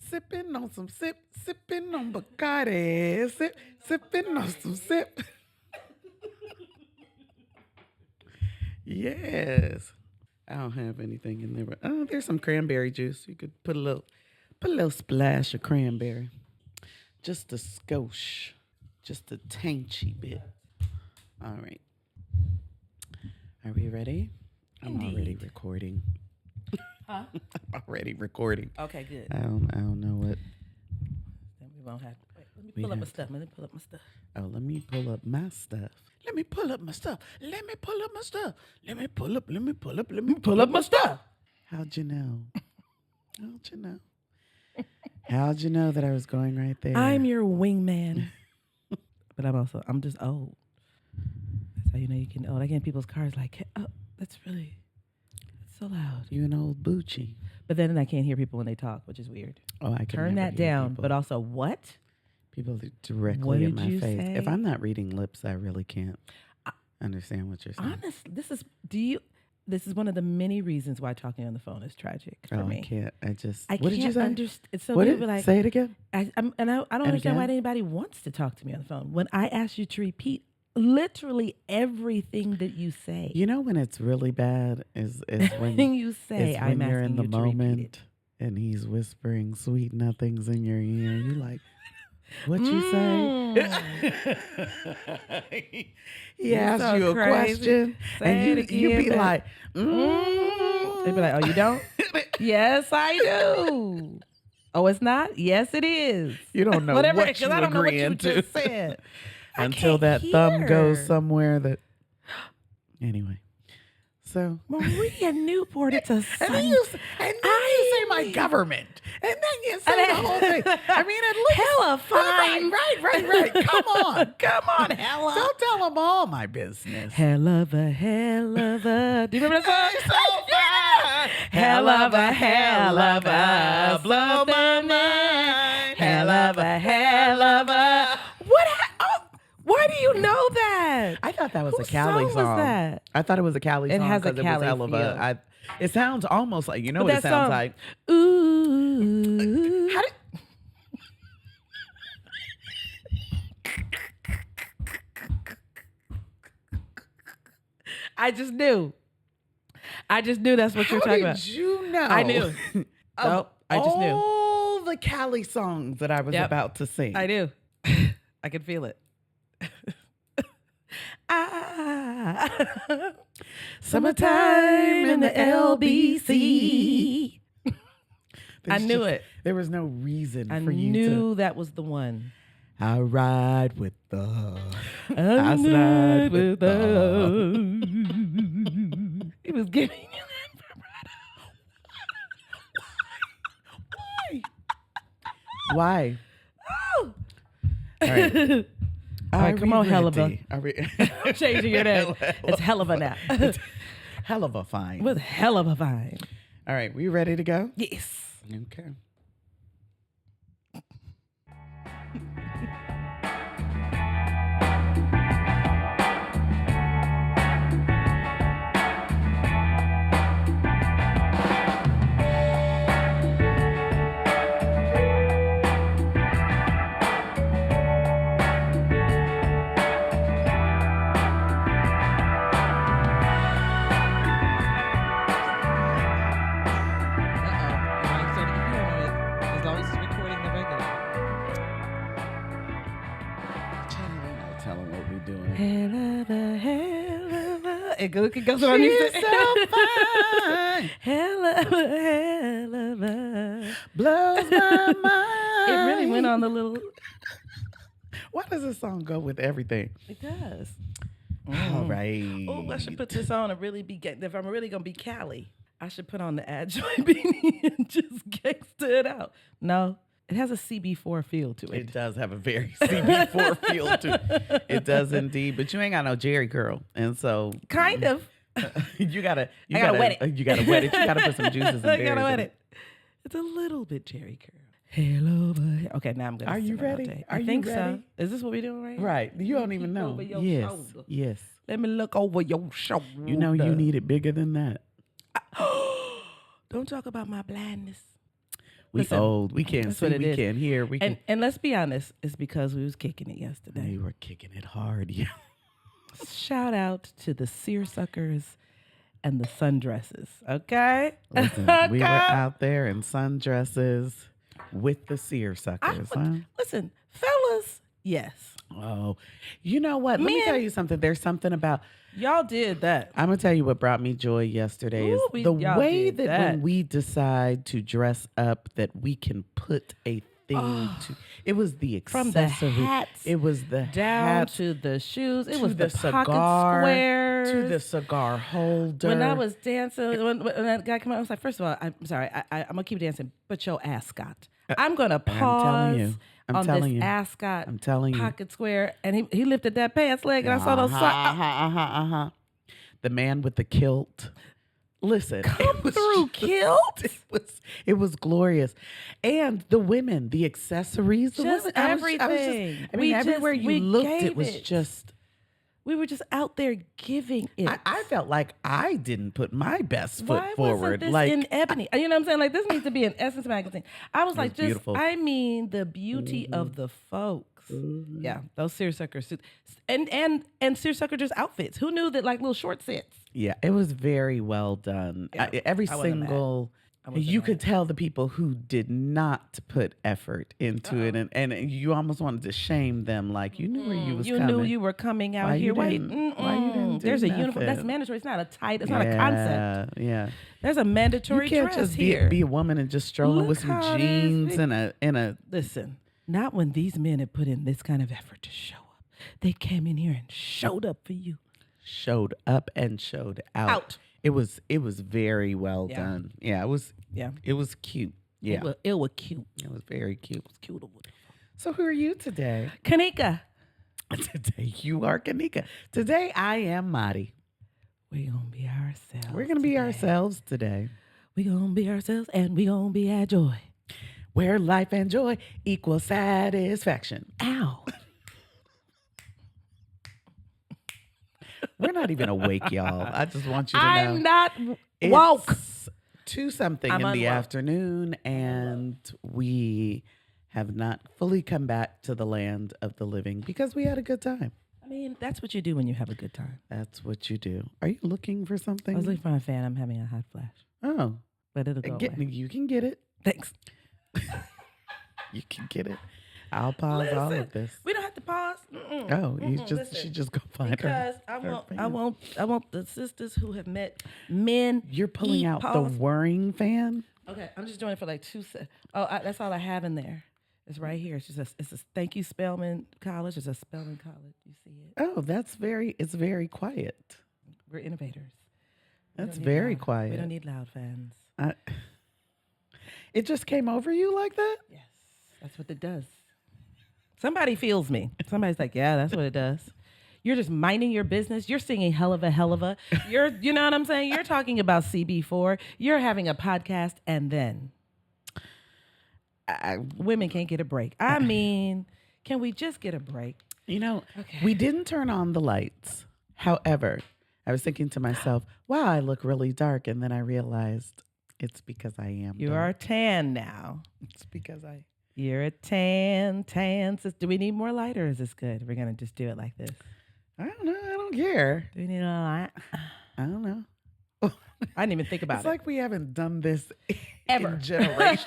Sipping on some sipping on Bacardi, sipping on some sip. Yes. I don't have anything in there, but there's some cranberry juice. You could put a little splash of cranberry, just a skosh, just a tainchy bit. All right. Are we ready? I'm already Indeed. recording. Huh? I'm already recording. Okay, good. I don't know what. Then we won't have to wait. Let me We pull up my have stuff. Let me pull up my stuff. Oh, let me pull up my stuff. Let me pull up my stuff. Let me pull up my stuff. Let me pull up. Let me pull up. Let me pull up my stuff. How'd you know? How'd you know? How'd you know that I was going right there? I'm your wingman. But I'm just old. That's how you know you can old. I get in people's cars like, oh, that's so loud. You an old Bucci. But then I can't hear people when they talk, which is weird. Oh, I can Turn never that hear down. people. But also, what? People directly What in did my you face. say? If I'm not reading lips, I really can't understand what you're saying. Honestly, this is one of the many reasons why talking on the phone is tragic for me. I can't. I what did you can't say? understand. So What people did, be like, say it again. I don't understand why again? anybody wants to talk to me on the phone when I ask you to repeat literally everything that you say. You know when it's really bad is Everything when you say, it's I'm when you're asking in the you to repeat it. moment and he's whispering sweet nothings in your ear. You like, what you say? He You're asks so you a crazy. question, Say and it you be again, like, They be like, oh, you don't? Yes, I do. Oh, it's not? Yes, it is. You don't know Whatever, what 'cause you I don't know what you agreeing to just said. I until can't that thumb goes hear. somewhere that. Anyway, so Maria Newport, it's a and Sunday. then you say my government, and then you say the whole thing. I mean, at least Hella fine. Right. Come on, Hella. Don't tell them all my business. Hell of a. Do you remember that It's song? so fun. Hell of a. Blow my mind. Hell of a. What? Why do you know that? I thought that was Whose a Cali song song. was that? I thought it was a Cali It song has a because it was Cali hell of feel. a. It sounds almost like, you know But what it that sounds song- like. Ooh. How did, I just knew. That's what you're how talking did about. you know? I knew. Nope, I just knew. All the Cali songs that I was Yep. about to sing. I knew. I could feel it. Summertime in the LBC. I knew it. There was no reason I for you knew that was the one. I ride with the. I slide with He was giving you Why? that. All right. All right, come on, hell of a. Are we I'm changing your name. It's hell of a now. hell of a fine. With hell of a vine. All right, we ready to go? Yes. Okay. As long as it's recording the regular. Tell them what we doing. Hell of a. It goes on. She's so fine. Hell of a. Blows my mind. It really went on the little. Why does this song go with everything? It does. All right. Oh, I should put this on and really be. If I'm really gonna be Cali, I should put on the ad joint beanie and just gangsta it out. No, it has a CB4 feel to it. It does have a very CB4 feel to it. It does indeed. But you ain't got no Jerry curl. And so Kind of. you gotta wet it. You gotta wet it. You gotta put some juices and I berries gotta wet in it. It's a little bit Jerry curl. Hello. Okay, now I'm gonna. Are you sing it all ready? day. Are I you think so. ready? Is this what we're doing right? Right. You don't even know. over your Yes. shoulder. Yes. Let me look over your shoulder. You know you need it bigger than that. Don't talk about my blindness. We Listen, old. We can't that's see. what it We is. can't hear. We can. And let's be honest, it's because we was kicking it yesterday. We were kicking it hard. Yeah. Shout out to the seersuckers and the sundresses. Okay. Listen, we were out there in sundresses with the seersuckers. Huh? Listen, fellas. Yes, Oh, you know what? Let me Men- tell you something. There's something about. y'all did that. I'm gonna tell you what brought me joy yesterday Ooh, is the y'all way did that, that. when we decide to dress up, that we can put a thing to. It was the From the accessory. hats It was the down hats to the shoes. It to was the the pocket cigar squares. to the cigar holder. When I was dancing, when that guy came out, I was like, first of all, I'm sorry, I'm gonna keep dancing, but your ascot. I'm gonna pause on telling this you. ascot I'm telling you. pocket square, and he lifted that pants leg, and I saw those socks. The man with the kilt. Listen, Come it was through kilt? It was glorious, and the women, the accessories, the Just women, everything. I mean, everywhere you we looked, gave it was it. just. We were just out there giving it. I felt like I didn't put my best foot Why forward. wasn't this Like in ebony? You know what I'm saying? Like, this needs to be an Essence magazine. I was like, just, beautiful. I mean, the beauty of the folks. Yeah, those seersucker suits and seersucker just outfits. Who knew that, like, little short sets? yeah, it was very well done. Yeah, Every I wasn't mad. single. wasn't You mad. could tell the people who did not put effort into it, and you almost wanted to shame them. Like you knew where you was You coming. knew you were coming out Why here. you Why didn't do There's a uniform. That's nothing? mandatory. It's not a tight. It's not a concept. Yeah. There's a mandatory You can't dress just here. be a woman and just strolling Look with some how it is. jeans and a. Listen, not when these men have put in this kind of effort to show up. They came in here and showed up for you. Showed up and showed out. It was very well done. Yeah, it was. Yeah. It was cute. Yeah, It was cute. it was very cute. Cute. So who are you today? Kanika. Today you are Kanika. Today I am Mari. We're going to be ourselves. We're gonna be today. ourselves today. We're going to be ourselves and we're going to be our joy. Where life and joy equal satisfaction. Ow. We're not even awake, y'all. I just want you to know. I'm not woke. It's 2 something I'm in the unwoke. afternoon, and we have not fully come back to the land of the living because we had a good time. I mean, that's what you do when you have a good time. That's what you do. Are you looking for something? I was looking for my fan. I'm having a hot flash. Oh, But it'll go away. you can get it. Thanks. You can get it. I'll pause all of this. We don't have to pause. Mm-mm. Oh, you Mm-mm. just Listen, she just go find because her. I want the sisters who have met men. You're pulling eat, out pause. the whirring fan. Okay, I'm just doing it for like 2 seconds. That's all I have in there. It's right here. It's a thank you Spelman College. It's a Spelman College. You see it? Oh, it's very quiet. We're innovators. We That's don't need very loud- quiet. We don't need loud fans. It just came over you like that? Yes, that's what it does. Somebody feels me. Somebody's like, yeah, that's what it does. You're just minding your business. You're singing hell of a. You know what I'm saying? You're talking about CB4. You're having a podcast, and then women can't get a break. I mean, can we just get a break? You know, Okay. we didn't turn on the lights. However, I was thinking to myself, wow, I look really dark. And then I realized it's because I am. You dark. are tan now. It's because You're a tan. Do we need more light, or is this good? We're going to just do it like this. I don't know. I don't care. Do we need a light? I don't know. I didn't even think about It's it. like we haven't done this Ever. in generations.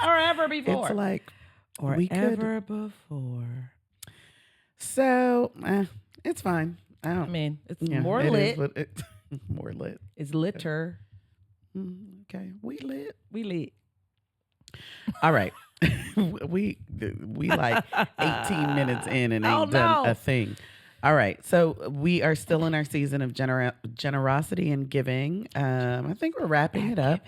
or ever before. It's like or we could. ever before. So it's fine. I mean, it's Yeah, more it is lit. what more lit. It's litter. Okay, we lit. We lit. All right. we like 18 minutes in and ain't Oh, done no. a thing. All right. So we are still in our season of generosity and giving. I think we're wrapping it up.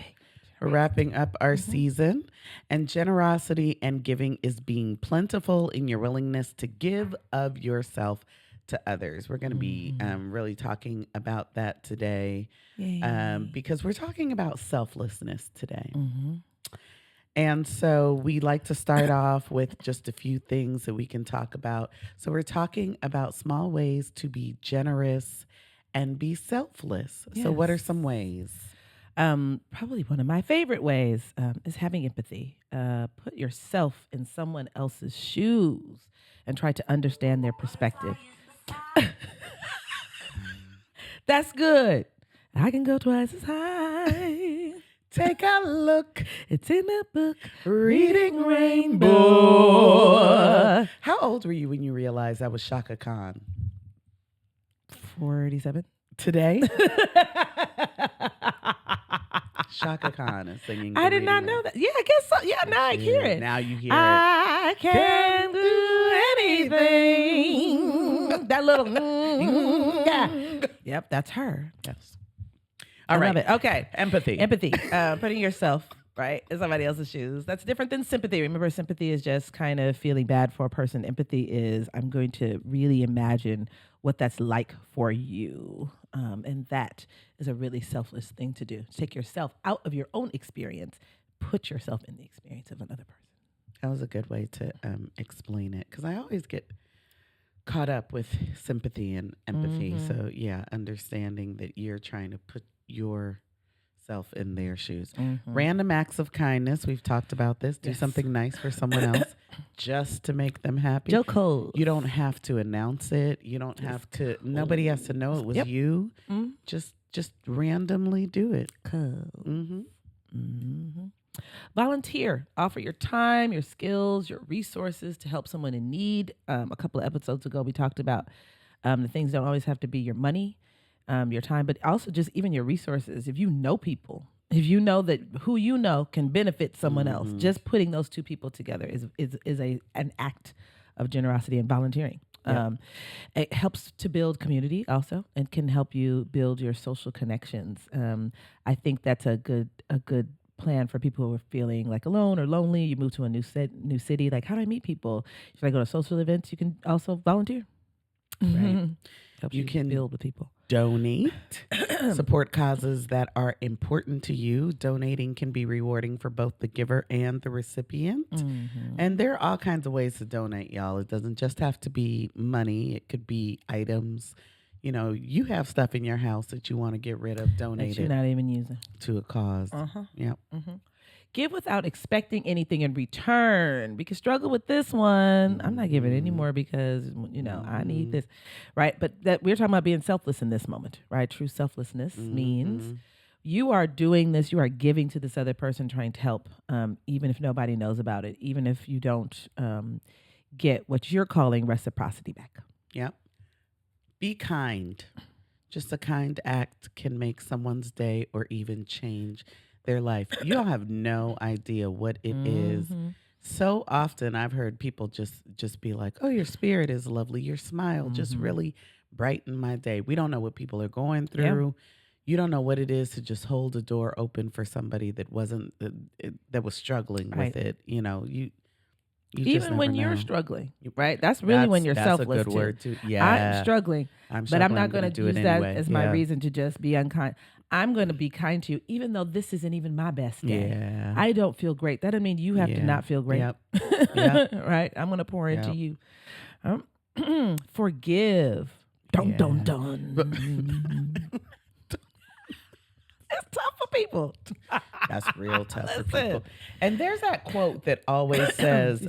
We're wrapping up our season. And generosity and giving is being plentiful in your willingness to give of yourself to others. We're going to be really talking about that today because we're talking about selflessness today. And so we like to start off with just a few things that we can talk about. So we're talking about small ways to be generous and be selfless. So what are Yes. some ways? Probably one of my favorite ways is having empathy. Put yourself in someone else's shoes and try to understand their perspective. That's good. I can go twice as high. Take a look. It's in the book. Reading Rainbow. How old were you when you realized that was Shaka Khan? 47. Today? Shaka Khan is singing. I did not know that. Yeah, I guess so. Yeah, now I hear it. Now you hear it. I can do anything. That little, yeah. Yep, that's her. Yes. I love it. Okay. Empathy. Empathy. Putting yourself, right, in somebody else's shoes. That's different than sympathy. Remember, sympathy is just kind of feeling bad for a person. Empathy is, I'm going to really imagine what that's like for you. And that is a really selfless thing to do. Take yourself out of your own experience, put yourself in the experience of another person. That was a good way to explain it, because I always get caught up with sympathy and empathy. So yeah, understanding that you're trying to put yourself in their shoes. Random acts of kindness. We've talked about this. Do something nice for someone else just to make them happy. Joe Cole. You don't have to announce it. You don't have to. Nobody has to know it was you. Just randomly do it. Cool. Volunteer. Offer your time, your skills, your resources to help someone in need. A couple of episodes ago, we talked about the things don't always have to be your money, your time, but also just even your resources. If you know people, if you know that who you know can benefit someone else, just putting those two people together is an act of generosity and volunteering. It helps to build community also, and can help you build your social connections. I think that's a good plan for people who are feeling like alone or lonely. You move to a new city. Like, how do I meet people? Should I go to social events? You can also volunteer. Right. Helps You can build with people. Donate. Support causes that are important to you. Donating can be rewarding for both the giver and the recipient. And there are all kinds of ways to donate, y'all. It doesn't just have to be money. It could be items. You know, you have stuff in your house that you want to get rid of, donate That you're not even using. to a cause. Yep. Give without expecting anything in return. We can struggle with this one. I'm not giving anymore because, I need this, right? But that we're talking about being selfless in this moment, right? True selflessness means you are doing this, you are giving to this other person, trying to help, even if nobody knows about it, even if you don't get what you're calling reciprocity back. Yep. Be kind. Just a kind act can make someone's day or even change their life. You don't have no idea what it is. So often I've heard people just be like, oh, your spirit is lovely. Your smile just really brightened my day. We don't know what people are going through. You don't know what it is to just hold a door open for somebody that wasn't that was struggling with it. You just Even never when you're know. struggling, right? That's really when you're selfless. That's a good word too. Yeah, I'm struggling, but I'm not going to do use it that anyway. as my reason to just be unkind. I'm going to be kind to you, even though this isn't even my best day. Yeah. I don't feel great. That doesn't mean you have to not feel great. Yep. Right? I'm going to pour into you. Forgive. Dun, dun, dun. It's tough for people. That's real tough for people. And there's that quote that always says,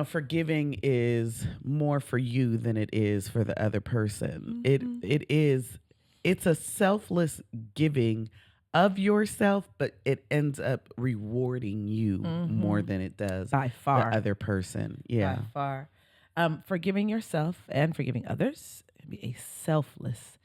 forgiving is more for you than it is for the other person. It's a selfless giving of yourself, but it ends up rewarding you more than it does by far the other person. Yeah. By far. Forgiving yourself and forgiving others can be a selfless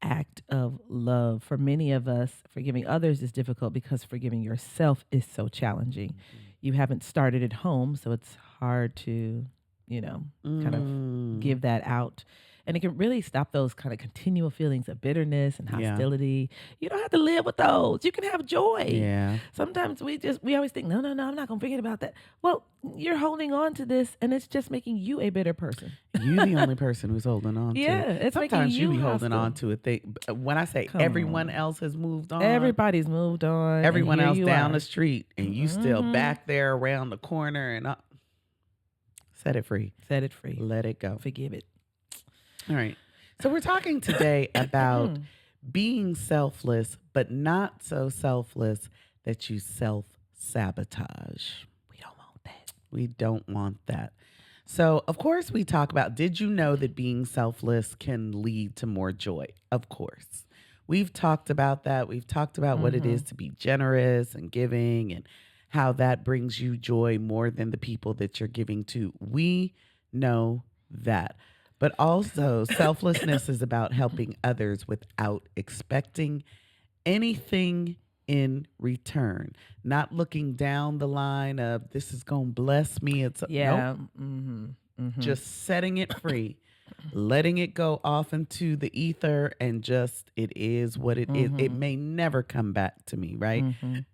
act of love. For many of us, forgiving others is difficult because forgiving yourself is so challenging. You haven't started at home, so it's hard to, kind of give that out. And it can really stop those kind of continual feelings of bitterness and hostility. You don't have to live with those. You can have joy. Yeah. Sometimes we always think, no, I'm not going to forget about that. Well, you're holding on to this, and it's just making you a bitter person. You're the only person who's holding on to it. Yeah, it's sometimes making you be hostile. holding on to it. When I say everyone else has moved on. Everybody's moved on. Everyone else down are. the street, and you still back there around the corner and set it free. Set it free. Let it go. Forgive it. All right. So we're talking today about being selfless, but not so selfless that you self-sabotage. We don't want that. We don't want that. So, of course, we talk about, did you know that being selfless can lead to more joy? Of course. We've talked about that. We've talked about what it is to be generous and giving and how that brings you joy more than the people that you're giving to. We know that. But also, selflessness is about helping others without expecting anything in return, not looking down the line of this is going to bless me. It's Yeah. nope, just setting it free, letting it go off into the ether, and just it is what it is. It may never come back to me, right?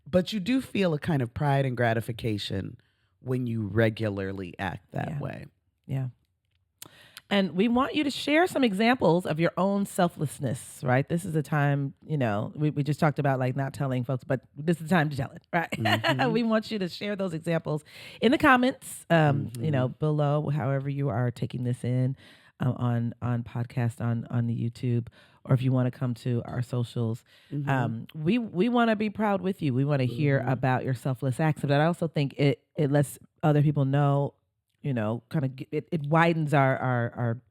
But you do feel a kind of pride and gratification when you regularly act that Yeah. way. Yeah. And we want you to share some examples of your own selflessness, right? This is a time, we just talked about like not telling folks, but this is the time to tell it, right? We want you to share those examples in the comments, below, however you are taking this in on podcast, on the YouTube, or if you want to come to our socials. We want to be proud with you. We want to hear about your selfless acts, but I also think it lets other people know, kind of it widens our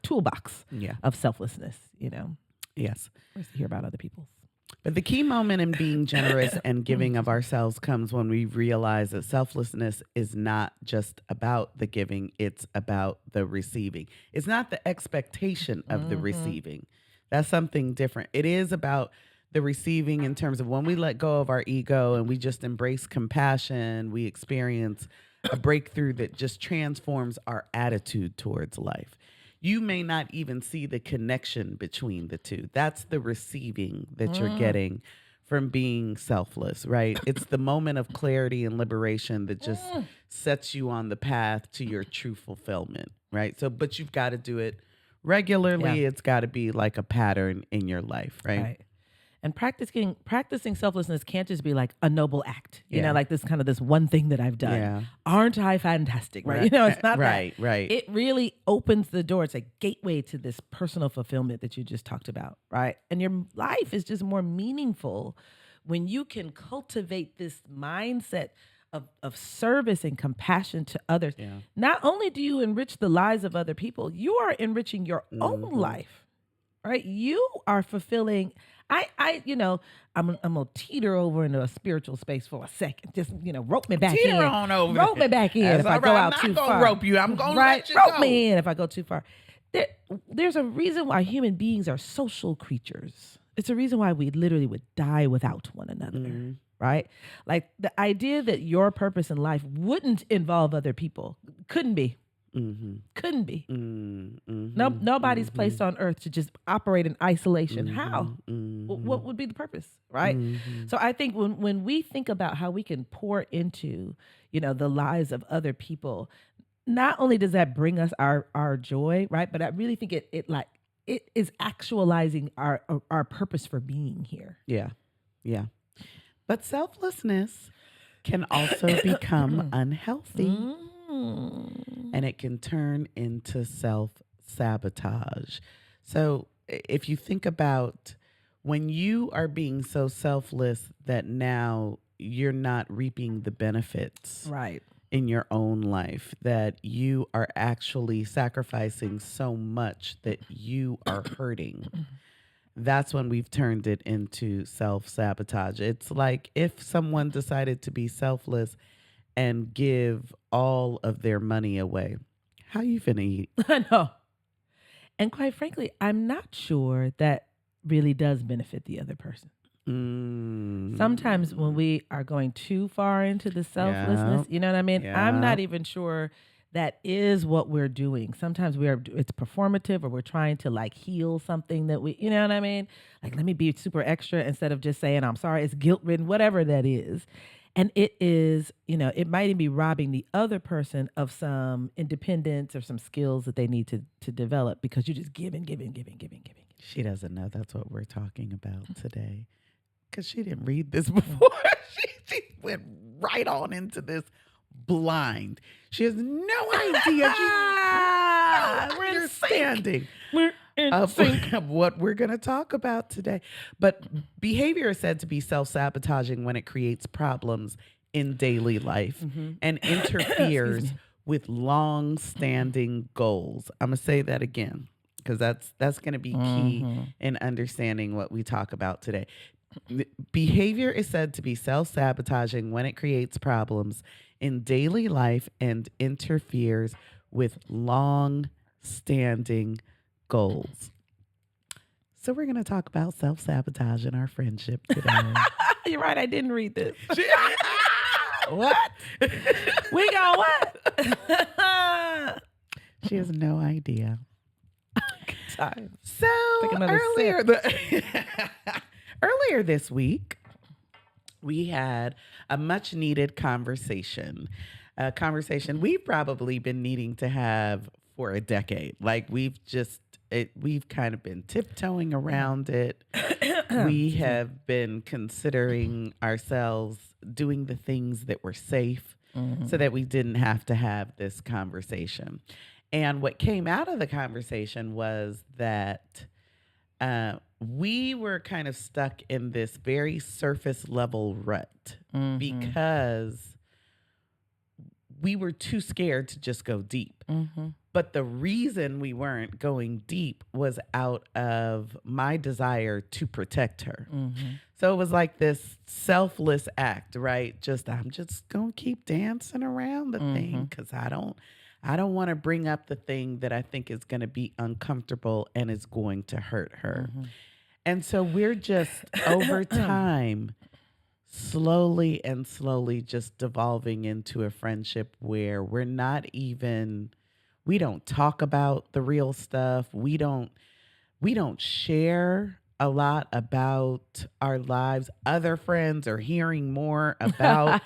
toolbox of selflessness, Yes. to hear about other people's. But the key moment in being generous and giving of ourselves comes when we realize that selflessness is not just about the giving, it's about the receiving. It's not the expectation of the receiving. That's something different. It is about the receiving in terms of when we let go of our ego and we just embrace compassion, we experience a breakthrough that just transforms our attitude towards life. You may not even see the connection between the two. That's the receiving that you're getting from being selfless, right? It's the moment of clarity and liberation that just sets you on the path to your true fulfillment, right? So, but you've got to do it regularly. It's got to be like a pattern in your life, right? And practicing selflessness can't just be like a noble act, like this one thing that I've done. Yeah. Aren't I fantastic? Right. It's not right, that. Right. It really opens the door. It's a gateway to this personal fulfillment that you just talked about. Right. And your life is just more meaningful when you can cultivate this mindset of service and compassion to others. Yeah. Not only do you enrich the lives of other people, you are enriching your own life. Right. You are fulfilling. I'm gonna teeter over into a spiritual space for a second. Just rope me back in. On over. Rope me back in if I go out too far. I'm not gonna rope you. I'm gonna let you rope go. me in if I go too far. There's a reason why human beings are social creatures. It's a reason why we literally would die without one another. Right? Like the idea that your purpose in life wouldn't involve other people couldn't be. Couldn't be. Nobody's placed on earth to just operate in isolation. How? What would be the purpose, right? So I think when we think about how we can pour into, the lives of other people, not only does that bring us our joy, right? But I really think it is actualizing our purpose for being here. Yeah. But selflessness can also become unhealthy. And it can turn into self-sabotage. So if you think about when you are being so selfless that now you're not reaping the benefits in your own life, that you are actually sacrificing so much that you are hurting, that's when we've turned it into self-sabotage. It's like if someone decided to be selfless and give all of their money away, how you finna eat? I know. And quite frankly, I'm not sure that really does benefit the other person. Sometimes when we are going too far into the selflessness, you know what I mean? I'm not even sure that is what we're doing. Sometimes it's performative, or we're trying to like heal something that you know what I mean? Like, let me be super extra instead of just saying, I'm sorry, it's guilt-ridden, whatever that is. And it is, it might even be robbing the other person of some independence or some skills that they need to develop, because you're just giving. She doesn't know that's what we're talking about today, because she didn't read this before. She went right on into this blind. She has no idea. She's no understanding. of what we're going to talk about today. But behavior is said to be self-sabotaging when it creates problems in daily life and interferes with long-standing goals. I'm going to say that again because that's going to be key in understanding what we talk about today. Behavior is said to be self-sabotaging when it creates problems in daily life and interferes with long-standing goals. So we're going to talk about self-sabotage in our friendship today. You're right. I didn't read this. What? We got what? She has no idea. Time. So earlier this week, we had a much needed conversation. A conversation we've probably been needing to have for a decade. Like we've kind of been tiptoeing around it. We have been considering ourselves doing the things that were safe so that we didn't have to have this conversation. And what came out of the conversation was that we were kind of stuck in this very surface level rut because we were too scared to just go deep. But the reason we weren't going deep was out of my desire to protect her. So it was like this selfless act, right? I'm just going to keep dancing around the thing because I don't want to bring up the thing that I think is going to be uncomfortable and is going to hurt her. And so we're just over time, slowly just devolving into a friendship where we don't talk about the real stuff. We don't share a lot about our lives. Other friends are hearing more about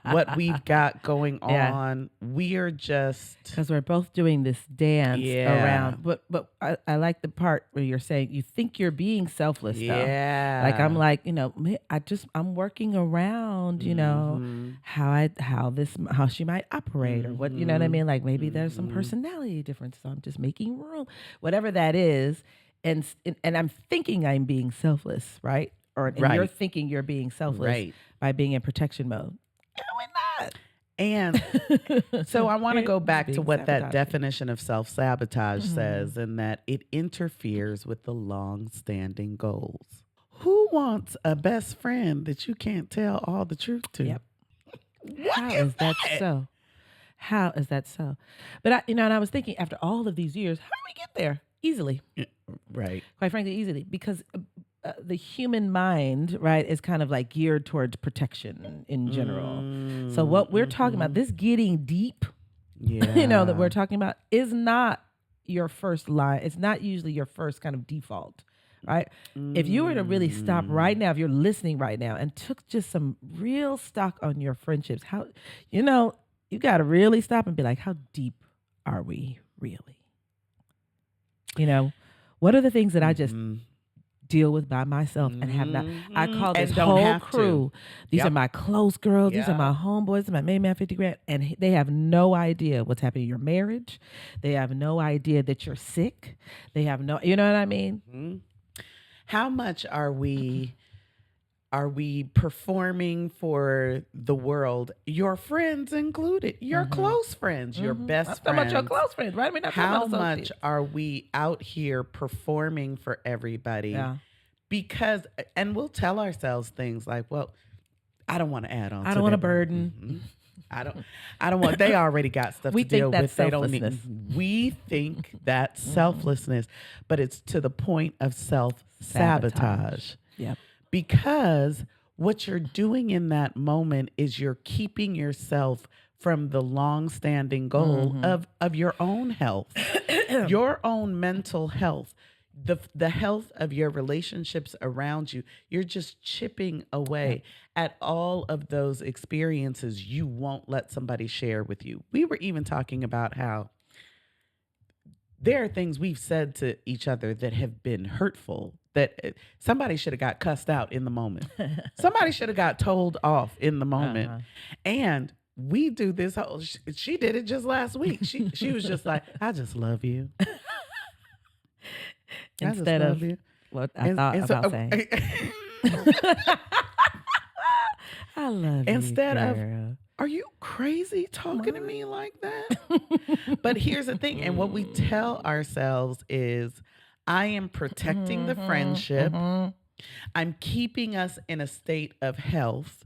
what we've got going on. We are just because we're both doing this dance around. But I like the part where you're saying you think you're being selfless. Yeah, though. Like I'm like I'm working around how she might operate or what what I mean. Like maybe there's some personality difference. So I'm just making room, whatever that is. And I'm thinking I'm being selfless, right? And you're thinking you're being selfless by being in protection mode. No, we're not. And so I want to go back to what that definition of self-sabotage says, and that it interferes with the long-standing goals. Who wants a best friend that you can't tell all the truth to? Yep. How is that so? How is that so? But and I was thinking, after all of these years, how do we get there? Easily. Right. Quite frankly, easily. Because the human mind, right, is kind of like geared towards protection in general. So what we're talking about, this getting deep, that we're talking about is not your first line. It's not usually your first kind of default, right? If you were to really stop right now, if you're listening right now and took just some real stock on your friendships, how, you got to really stop and be like, how deep are we really? What are the things that I just deal with by myself and have not? I call this whole crew. These are my close girls. These are my homeboys. These are my main man 50 grand. And they have no idea what's happening in your marriage. They have no idea that you're sick. They have no, you know what I mean? How much are we performing for the world, your friends included, your close friends, your best friends? I'm talking about your close friends, right? I mean, how much are we out here performing for everybody? Yeah. Because, and we'll tell ourselves things like, well, I don't want to add on. I don't want a burden. I don't want, they already got stuff to deal with. They don't need, we think that's selflessness, but it's to the point of self-sabotage. Yeah. Because what you're doing in that moment is you're keeping yourself from the long-standing goal of your own health, your own mental health, the health of your relationships around you. You're just chipping away at all of those experiences you won't let somebody share with you. We were even talking about how there are things we've said to each other that have been hurtful, that somebody should have got cussed out in the moment. Somebody should have got told off in the moment. And we do this whole, she did it just last week. She was just like, I just love you. I just Instead love of you. what I thought So, about saying. I love you, instead of, girl. are you crazy Come talking to me on. like that? But here's the thing, and what we tell ourselves is, I am protecting the friendship. I'm keeping us in a state of health.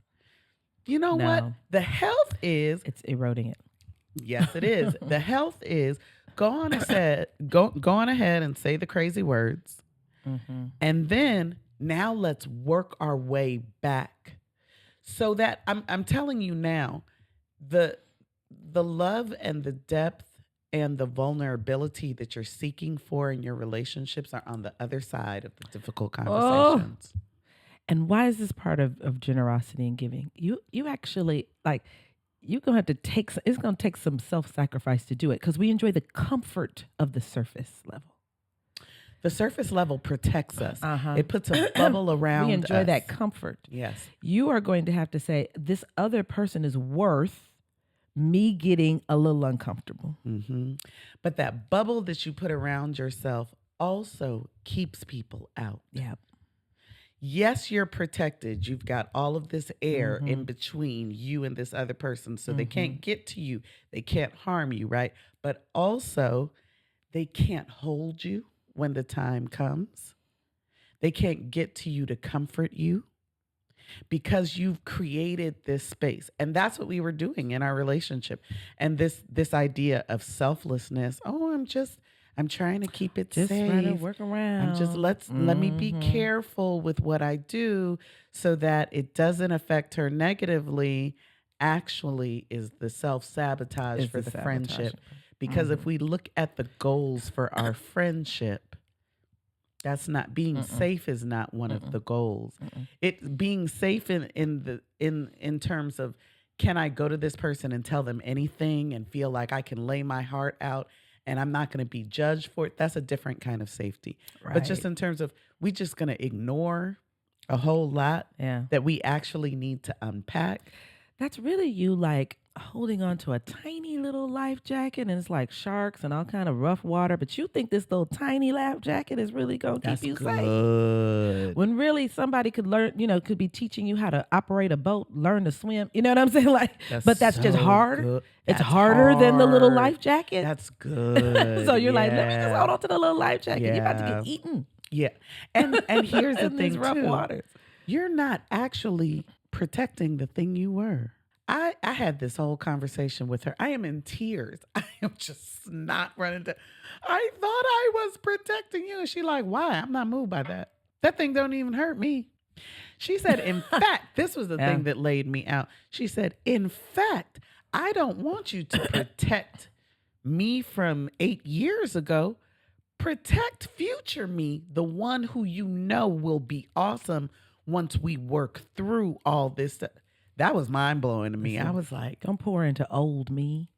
You know what? No, The health is, it's eroding it. yes, it is. The health is, go on ahead and say the crazy words. And then now let's work our way back. So that I'm telling you now, the love and the depth and the vulnerability that you're seeking for in your relationships are on the other side of the difficult Oh, conversations. and why is this part of generosity and giving? You actually like you're gonna have to take. It's gonna take some self-sacrifice to do it because we enjoy the comfort of the surface level. The surface level protects us. Uh-huh. It puts a bubble around We enjoy us. that comfort. Yes. You are going to have to say this other person is worth me getting a little uncomfortable. But that bubble that you put around yourself also keeps people out. Yeah. Yes, you're protected. You've got all of this air in between you and this other person, so they can't get to you. They can't harm you, right? But also, they can't hold you when the time comes. They can't get to you to comfort you because you've created this space. And that's what we were doing in our relationship. And this idea of selflessness, I'm trying to keep it Just safe. trying to work around. I'm just let me be careful with what I do so that it doesn't affect her negatively, actually is the self-sabotage Is for the the sabotage. friendship. Because if we look at the goals for our friendship, that's not being safe is not one of the goals. It being safe in terms of, can I go to this person and tell them anything and feel like I can lay my heart out and I'm not going to be judged for it? That's a different kind of safety. But just Right. in terms of, we just going to ignore a whole lot Yeah. that we actually need to unpack. That's really you like holding on to a tiny little life jacket and it's like sharks and all kind of rough water, but you think this little tiny life jacket is really going to keep you safe. Good. When really somebody could learn, could be teaching you how to operate a boat, learn to swim. You know what I'm saying? Like, but that's just so hard. good. It's That's harder than the little hard. life jacket. That's good. So you're like, let me just Yeah. hold on to the little life jacket. You're about to Yeah. get eaten Yeah. And here's the in these thing rough too. waters. You're not actually protecting the thing you were. I had this whole conversation with her. I am in tears. I am just not running to. I thought I was protecting you. And she like, why? I'm not moved by that. That thing don't even hurt me. She said, in fact, this was the Yeah. thing that laid me out. She said, in fact, I don't want you to protect me from 8 years ago. Protect future me, the one who you know will be awesome once we work through all this stuff. That was mind blowing to me. I was like, Don't pour into old me.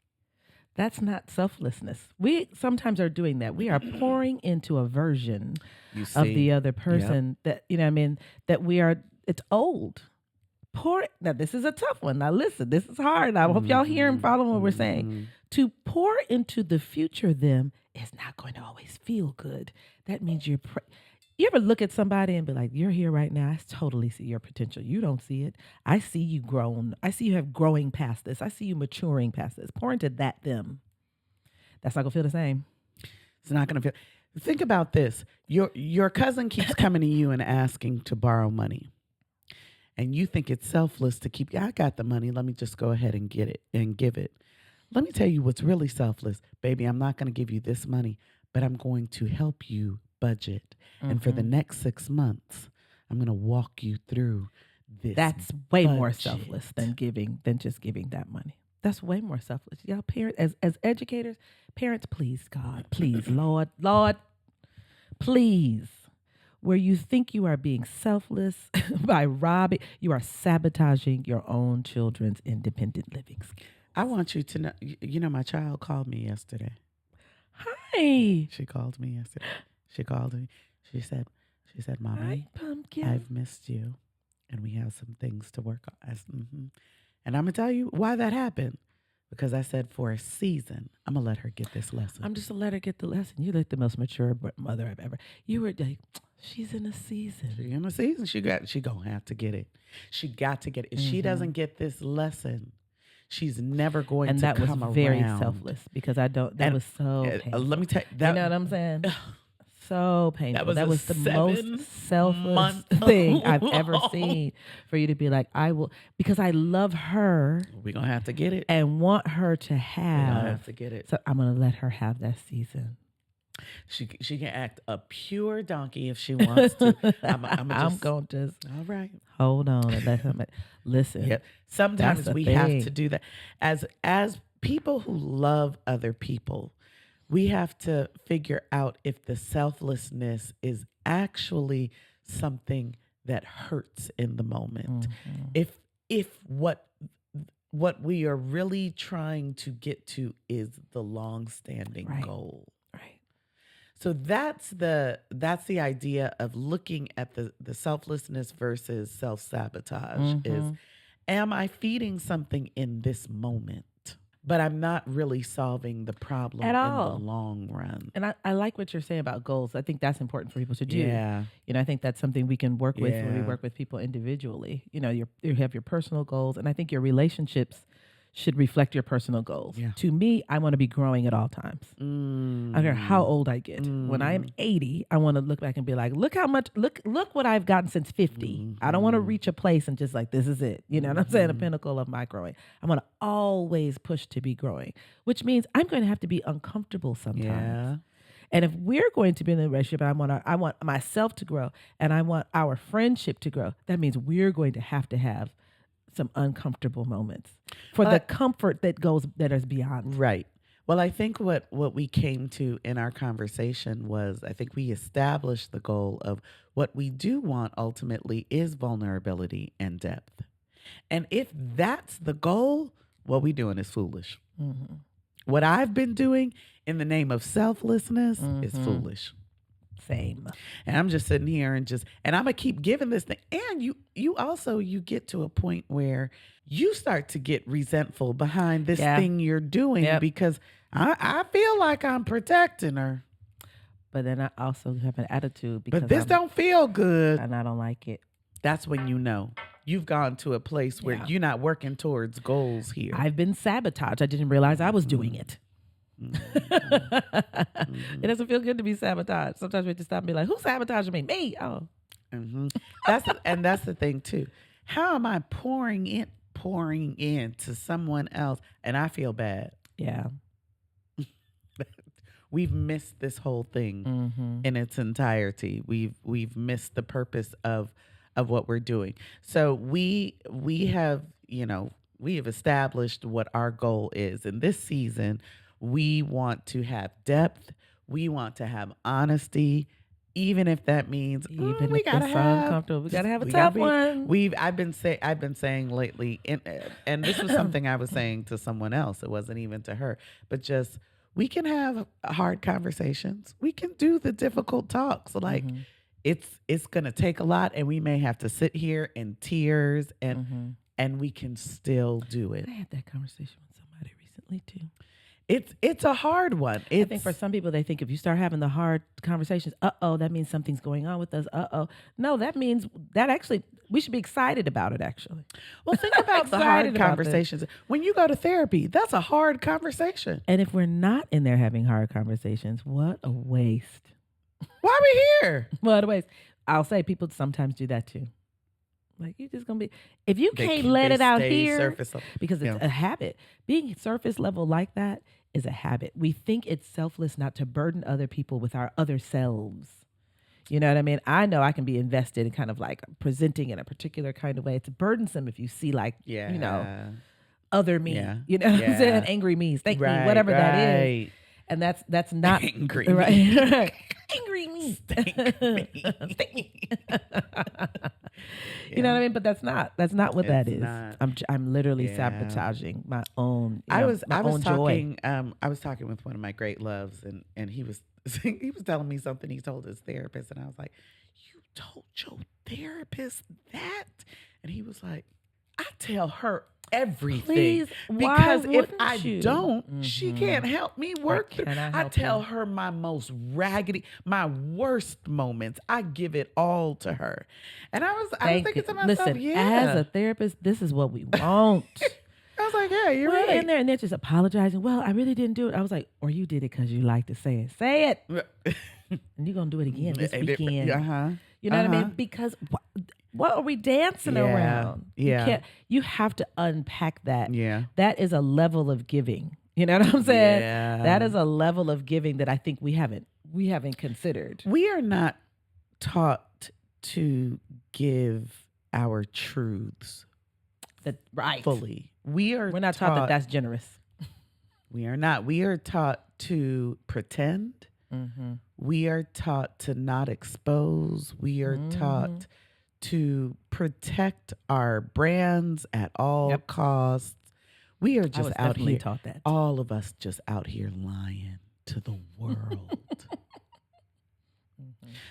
That's not selflessness. We sometimes are doing that. We are pouring into a version you of see, the other person that, that we are, it's old. Pour, now this is a tough one. Now listen, this is hard. I hope y'all hear and follow what we're saying. To pour into the future them is not going to always feel good. That means you ever look at somebody and be like, you're here right now. I totally see your potential. You don't see it. I see you grown. I see you have growing past this. I see you maturing past this. Pour into them. That's not going to feel the same. It's not going to feel. Think about this. Your cousin keeps coming to you and asking to borrow money. And you think it's selfless to keep, I got the money. Let me just go ahead and get it and give it. Let me tell you what's really selfless. Baby, I'm not going to give you this money, but I'm going to help you budget. And for the next 6 months, I'm going to walk you through this. That's way more budget. selfless than just giving that money. That's way more selfless. Y'all parents, as educators, parents, please, God, please, Lord, please. Where you think you are being selfless by robbing, you are sabotaging your own children's independent living skills. I want you to know, my child called me yesterday. Hi. She called me yesterday. She called me. She said, Mommy, Hi, pumpkin. I've missed you and we have some things to work on. And I'm going to tell you why that happened. because I said for a season, I'm going to let her get this lesson. I'm just to let her get the lesson. You're like the most mature mother I've ever. You were like, she's in a season. She's in a season. She going to have to get it. She got to get it. If she doesn't get this lesson, she's never going And to that was come very around. selfless because I don't. That was so painful. Let me tell you. You know what I'm saying? So painful. That was the 7 most selfless month thing I've ever seen. For you to be like, I will, because I love her We're going to have to get it. and want her to We're going to have. have to get it. So I'm gonna let her have that season. She can act a pure donkey if she wants to. I'm going to just all right. hold on and let him listen. Yeah. Sometimes That's the we have thing. to do that. As people who love other people, we have to figure out if the selflessness is actually something that hurts in the moment. If what we are really trying to get to is the long-standing Right. goal. Right. So that's the idea of looking at the selflessness versus self-sabotage is, am I feeding something in this moment? But I'm not really solving the problem At in all. the long run. And I like what you're saying about goals. I think that's important for people to do. Yeah. You know, I think that's something we can work with when we Yeah. work with people individually. You know, you have your personal goals, and I think your relationships should reflect your personal goals. Yeah. To me, I want to be growing at all times. I don't care how old I get. When I am 80, I want to look back and be like, look how much, look what I've gotten since 50. I don't want to reach a place and just like, this is it. You know what I'm saying? The pinnacle of my growing. I want to always push to be growing, which means I'm going to have to be uncomfortable sometimes. Yeah. And if we're going to be in a relationship and I want myself to grow and I want our friendship to grow, that means we're going to have some uncomfortable moments for the comfort that is beyond. Right. Well, I think what we came to in our conversation was, I think we established the goal of what we do want ultimately is vulnerability and depth. And if that's the goal, what we doing is foolish. What I've been doing in the name of selflessness is foolish. Same. And I'm just sitting here and I'm gonna keep giving this thing. And you get to a point where you start to get resentful behind this thing you're doing because I feel like I'm protecting her. But then I also have an attitude because But this don't feel good. and I don't like it. That's when you know you've gone to a place where you're not working towards goals here. I've been sabotaged. I didn't realize I was doing it. It doesn't feel good to be sabotaged. Sometimes we have to stop and be like, who sabotaged me? Me. Oh. That's the thing too. How am I pouring in to someone else and I feel bad? Yeah. We've missed this whole thing in its entirety. We've missed the purpose of what we're doing. So we have established what our goal is. In this season, we want to have depth. We want to have honesty, even if that means we gotta have uncomfortable. We gotta have a tough one. I've been saying lately, and this was something I was saying to someone else. It wasn't even to her, but just we can have hard conversations. We can do the difficult talks. Like it's gonna take a lot, and we may have to sit here in tears, and we can still do it. I had that conversation with somebody recently too. It's a hard one. I think for some people, they think if you start having the hard conversations, that means something's going on with us. No, that means that actually we should be excited about it. Actually, well, think about the hard conversations. When you go to therapy, that's a hard conversation. And if we're not in there having hard conversations, what a waste. Why are we here? What a waste. I'll say people sometimes do that too. Like you're just gonna be if you can't let it out here because it's a habit. Being surface level like that is a habit. We think it's selfless not to burden other people with our other selves. You know what I mean? I know I can be invested in kind of like presenting in a particular kind of way. It's burdensome if you see like other me. Yeah. You know what I'm saying? Angry me, stank me, whatever that is. And that's not angry right. me. Angry me. Stank me. You know what I mean? But that's not what that is. Not. I'm literally sabotaging my own. I was talking. I was talking with one of my great loves, and he was telling me something he told his therapist, and I was like, "You told your therapist that?" And he was like, "I tell her everything. Please, why Because if wouldn't I you? don't, she can't help me work through. cannot I help tell you. her my most raggedy, my worst moments. I give it all to her. And I was thinking to myself, Listen, as a therapist, this is what we want. I was like, yeah, you're We're right. in there and they're just apologizing. Well, I really didn't do it. I was like, or you did it because you like to say it. Say it. And you're going to do it again this weekend. Uh-huh. You know what I mean? Because what are we dancing around? Yeah. You have to unpack that. Yeah. That is a level of giving. You know what I'm saying? Yeah. That is a level of giving that I think we haven't considered. We are not taught to give our truths Right. fully. We're not taught that that's generous. We are not. We are taught to pretend. Mm-hmm. We are taught to not expose. We are taught to protect our brands at all costs. We are just out here. Taught that. All of us just out here lying to the world.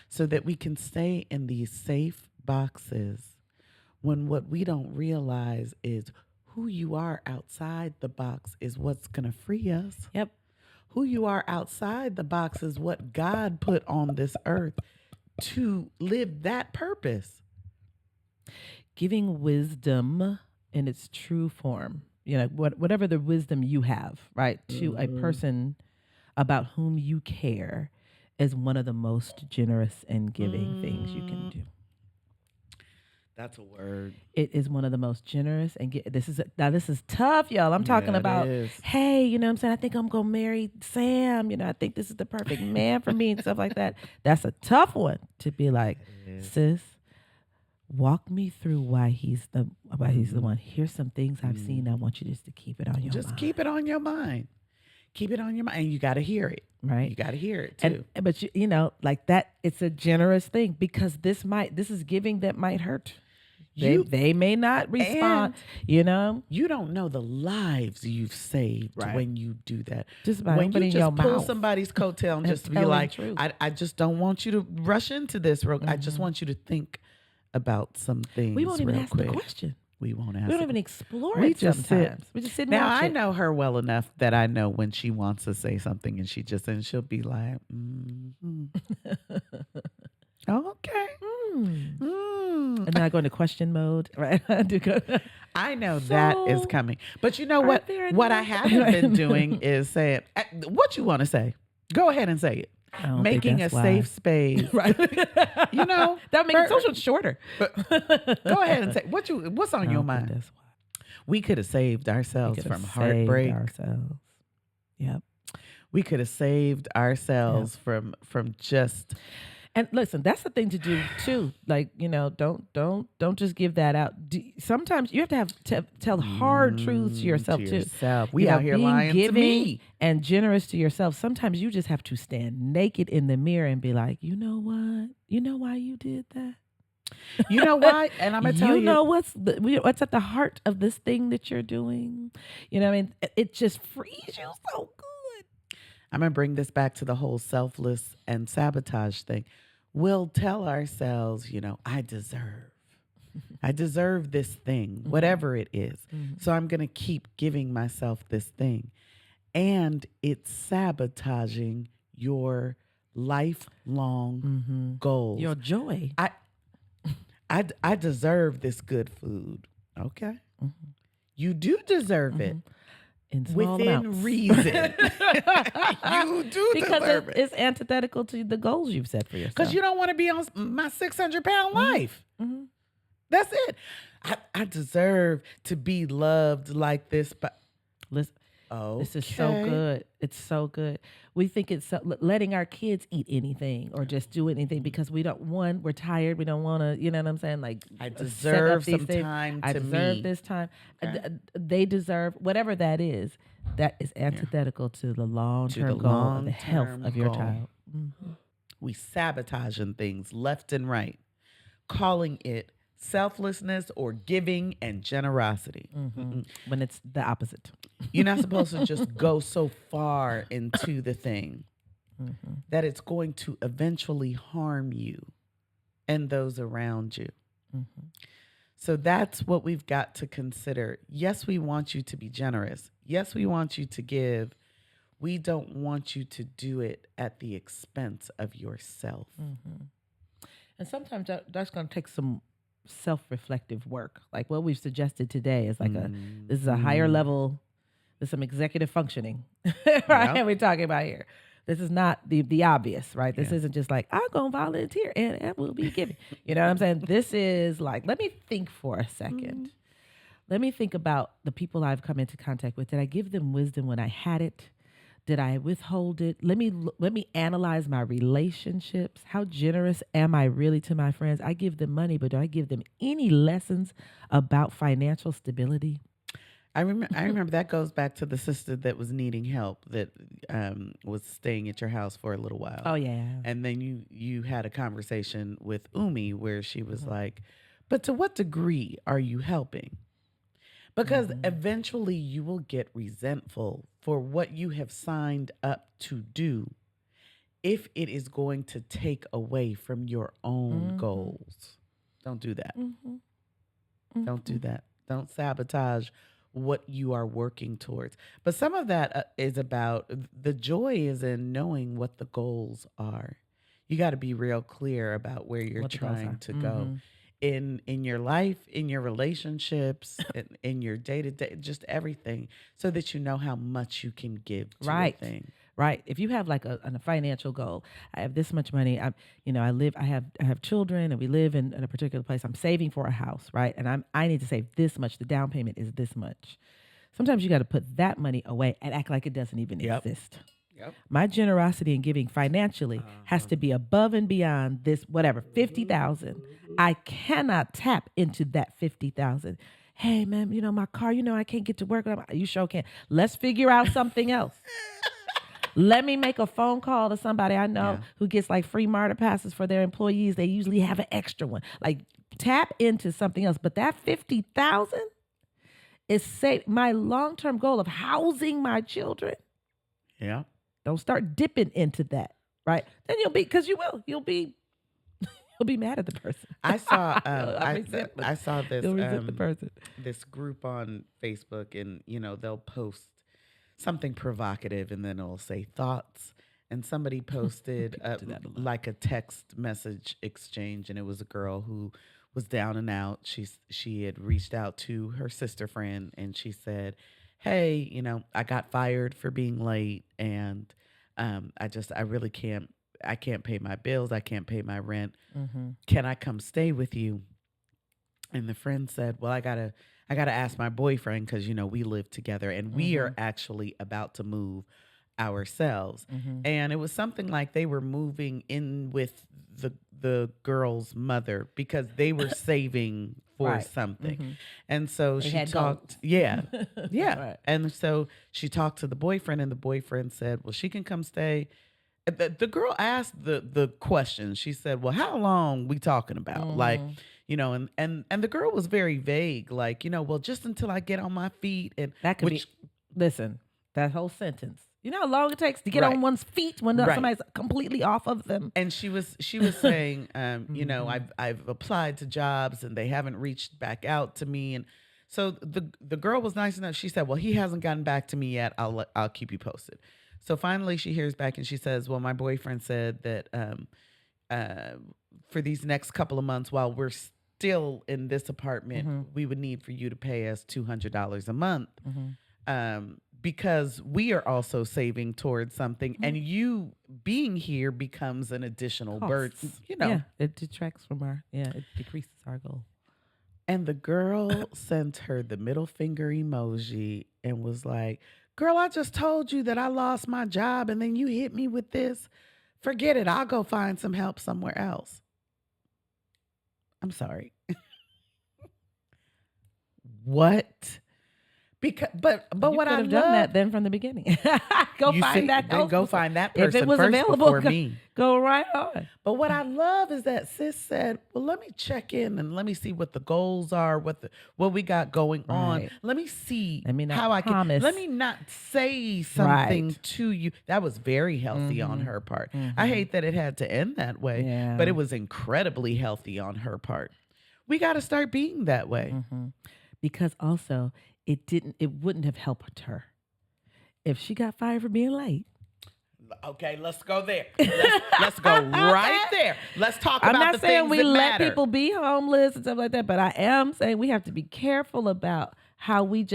So that we can stay in these safe boxes when what we don't realize is who you are outside the box is what's going to free us. Yep. Who you are outside the box is what God put on this earth to live that purpose. Giving wisdom in its true form, whatever the wisdom you have, right, to a person about whom you care is one of the most generous and giving things you can do. That's a word. It is one of the most generous and this is tough, y'all. I'm talking about, hey, you know what I'm saying? I think I'm going to marry Sam. I think this is the perfect man for me and stuff like that. That's a tough one to be like, sis, walk me through why he's the one. Here's some things I've seen. I want you just to keep it on your mind. Just keep it on your mind. Keep it on your mind. And you got to hear it. Right. You got to hear it too. But like that, it's a generous thing because this is giving that might hurt. They may not respond, You don't know the lives you've saved when you do that. Just by when you just your pull mouth. somebody's coattail and just be like, I just don't want you to rush into this. I just want you to think about some things. We won't even real ask quick. the question. We won't ask. We don't even explore we it just sometimes. Sit. We just sit and now watch I it. know her well enough that I know when she wants to say something and she'll be like, okay. And then I go into question mode, right? I know that is coming. But you know what? What I haven't been doing is saying, what you want to say. Go ahead and say it. Making a safe space. Right. That makes it so much shorter. Go ahead and say what's on your mind. That's why. We could have saved ourselves from heartbreak. Yep. We could have saved ourselves from just. And listen, that's the thing to do too. Like, don't just give that out. Sometimes you have to tell hard truths to yourself too. We out here lying to me. And generous to yourself. Sometimes you just have to stand naked in the mirror and be like, you know what? You know why you did that? You know why? And I'm gonna tell you. You know what's at the heart of this thing that you're doing? You know what I mean? It just frees you so good. I'm going to bring this back to the whole selfless and sabotage thing. We'll tell ourselves, I deserve this thing, whatever it is. So I'm going to keep giving myself this thing. And it's sabotaging your lifelong goals. Your joy. I deserve this good food. Okay. You do deserve it. In small within amounts. Reason. You do deserve it. It's antithetical to the goals you've set for yourself. Because you don't want to be on my 600-pound life. That's it. I deserve to be loved like this. But listen, this is so good. It's so good. We think it's letting our kids eat anything or just do anything because we're tired. We don't want to, you know what I'm saying? Like, I deserve some things. time I to deserve me. this time. They deserve whatever that is. That is antithetical to the long-term goal of the health of your child. We sabotaging things left and right, calling it selflessness or giving and generosity. When it's the opposite. You're not supposed to just go so far into the thing that it's going to eventually harm you and those around you. So that's what we've got to consider. Yes, we want you to be generous. Yes, we want you to give. We don't want you to do it at the expense of yourself. And sometimes that's going to take some self-reflective work. Like what we've suggested today is like this is a higher level. There's some executive functioning, right? Yep. We're talking about here. This is not the obvious, right? This Yeah. isn't just like, I'm going to volunteer and it will be given. You know what I'm saying? This is like, let me think for a second. Let me think about the people I've come into contact with. Did I give them wisdom when I had it? Did I withhold it? Let me analyze my relationships. How generous am I really to my friends? I give them money, but do I give them any lessons about financial stability? I remember that goes back to the sister that was needing help that was staying at your house for a little while. Oh yeah. And then you had a conversation with Umi where she was like, "But to what degree are you helping?" Because eventually you will get resentful for what you have signed up to do if it is going to take away from your own goals. Don't do that. Don't do that. Don't sabotage what you are working towards. But some of that is about the joy is in knowing what the goals are. You got to be real clear about where you're What the goals trying are. to go in your life, in your relationships, in your day-to-day, just everything, so that you know how much you can give to a thing. Right. If you have like a financial goal, I have this much money. I have children, and we live in a particular place. I'm saving for a house, right? And I need to save this much. The down payment is this much. Sometimes you got to put that money away and act like it doesn't even exist. Yep. My generosity in giving financially has to be above and beyond this, whatever, 50,000. I cannot tap into that 50,000. Hey man, my car, I can't get to work. You sure can. Let's figure out something else. Let me make a phone call to somebody I know who gets like free MARTA passes for their employees. They usually have an extra one. Like tap into something else. But that 50,000 is my long-term goal of housing my children. Yeah. Don't start dipping into that, right? Then you'll be mad at the person. I saw I saw this You'll resent the person. this group on Facebook, and they'll post something provocative and then it'll say thoughts, and somebody posted like a text message exchange, and it was a girl who was down and out. She had reached out to her sister friend, and she said, "Hey, I got fired for being late, and I really can't pay my bills. I can't pay my rent. Can I come stay with you?" And the friend said, "Well, I gotta ask my boyfriend, because we live together, and we are actually about to move ourselves." And it was something like they were moving in with the girl's mother because they were saving for something. And so she talked, yeah. Right. And so she talked to the boyfriend, and the boyfriend said, "Well, she can come stay." The girl asked the question. She said, "Well, how long we talking about?" Like, and the girl was very vague, like, "Well, just until I get on my feet." And That could listen, that whole sentence. You know how long it takes to get on one's feet when somebody's completely off of them? And she was saying, I've applied to jobs and they haven't reached back out to me. And so the girl was nice enough. She said, "Well, he hasn't gotten back to me yet. I'll keep you posted." So finally she hears back and she says, "Well, my boyfriend said that for these next couple of months, while we're still in this apartment, we would need for you to pay us $200 a month. Because we are also saving towards something, and you being here becomes an additional burden, Yeah, it detracts from it decreases our goal." And the girl sent her the middle finger emoji and was like, "Girl, I just told you that I lost my job, and then you hit me with this. Forget it. I'll go find some help somewhere else." I'm sorry. What? Because, but You what could I have love, done that then from the beginning. Go find that then help. go find that person If it was first available, before me. go right on. But what I love is that sis said, "Well, let me check in and let me see what the goals are, what we got going on. Right. Let me see Let me not how I promise." can. Let me not say something Right. to you." That was very healthy on her part. I hate that it had to end that way, Yeah. but it was incredibly healthy on her part. We got to start being that way. Because also it wouldn't have helped her if she got fired for being late. Okay, let's go there. Let's go right there. Let's talk I'm about not the saying things we that let matter. people be homeless and stuff like that, but I am saying we have to be careful about how we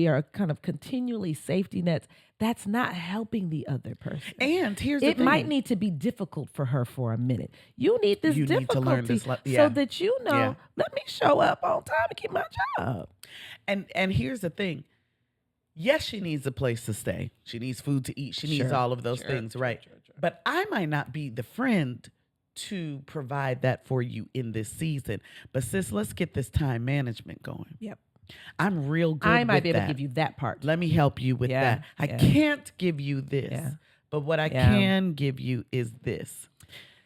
are kind of continually safety nets. That's not helping the other person. And here's the It thing. might need to be difficult for her for a minute. You need this You need to difficulty learn this so that you know, Yeah. let me show up on time and keep my job. And here's the thing. Yes, she needs a place to stay. She needs food to eat. She needs all of those things, right? But I might not be the friend to provide that for you in this season. But sis, let's get this time management going. Yep. I'm real good I might with be able that. to give you that part. Let me help you with that. I can't give you this, but what I can give you is this.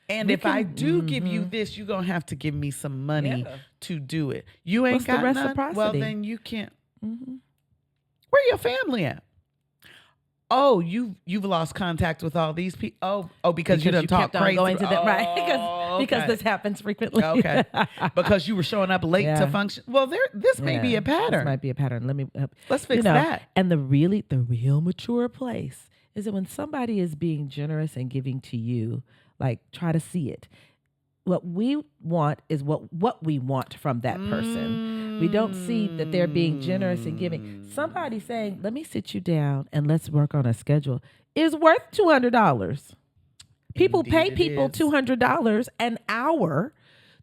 And if I do give you this, you're going to have to give me some money to do it. You ain't What's the got none? reciprocity? Well, then you can't. Where your family at? Oh, you've lost contact with all these people. Oh, because you done talk kept on crazy. going to them, right? Because this happens frequently. Okay. Because you were showing up late to function. Well, this may be a pattern. This might be a pattern. Let me Let's fix that. And the real mature place is that when somebody is being generous and giving to you, like try to see it. What we want is what we want from that person. We don't see that they're being generous and giving. Somebody saying, let me sit you down and let's work on a schedule is worth $200. People pay people $200 an hour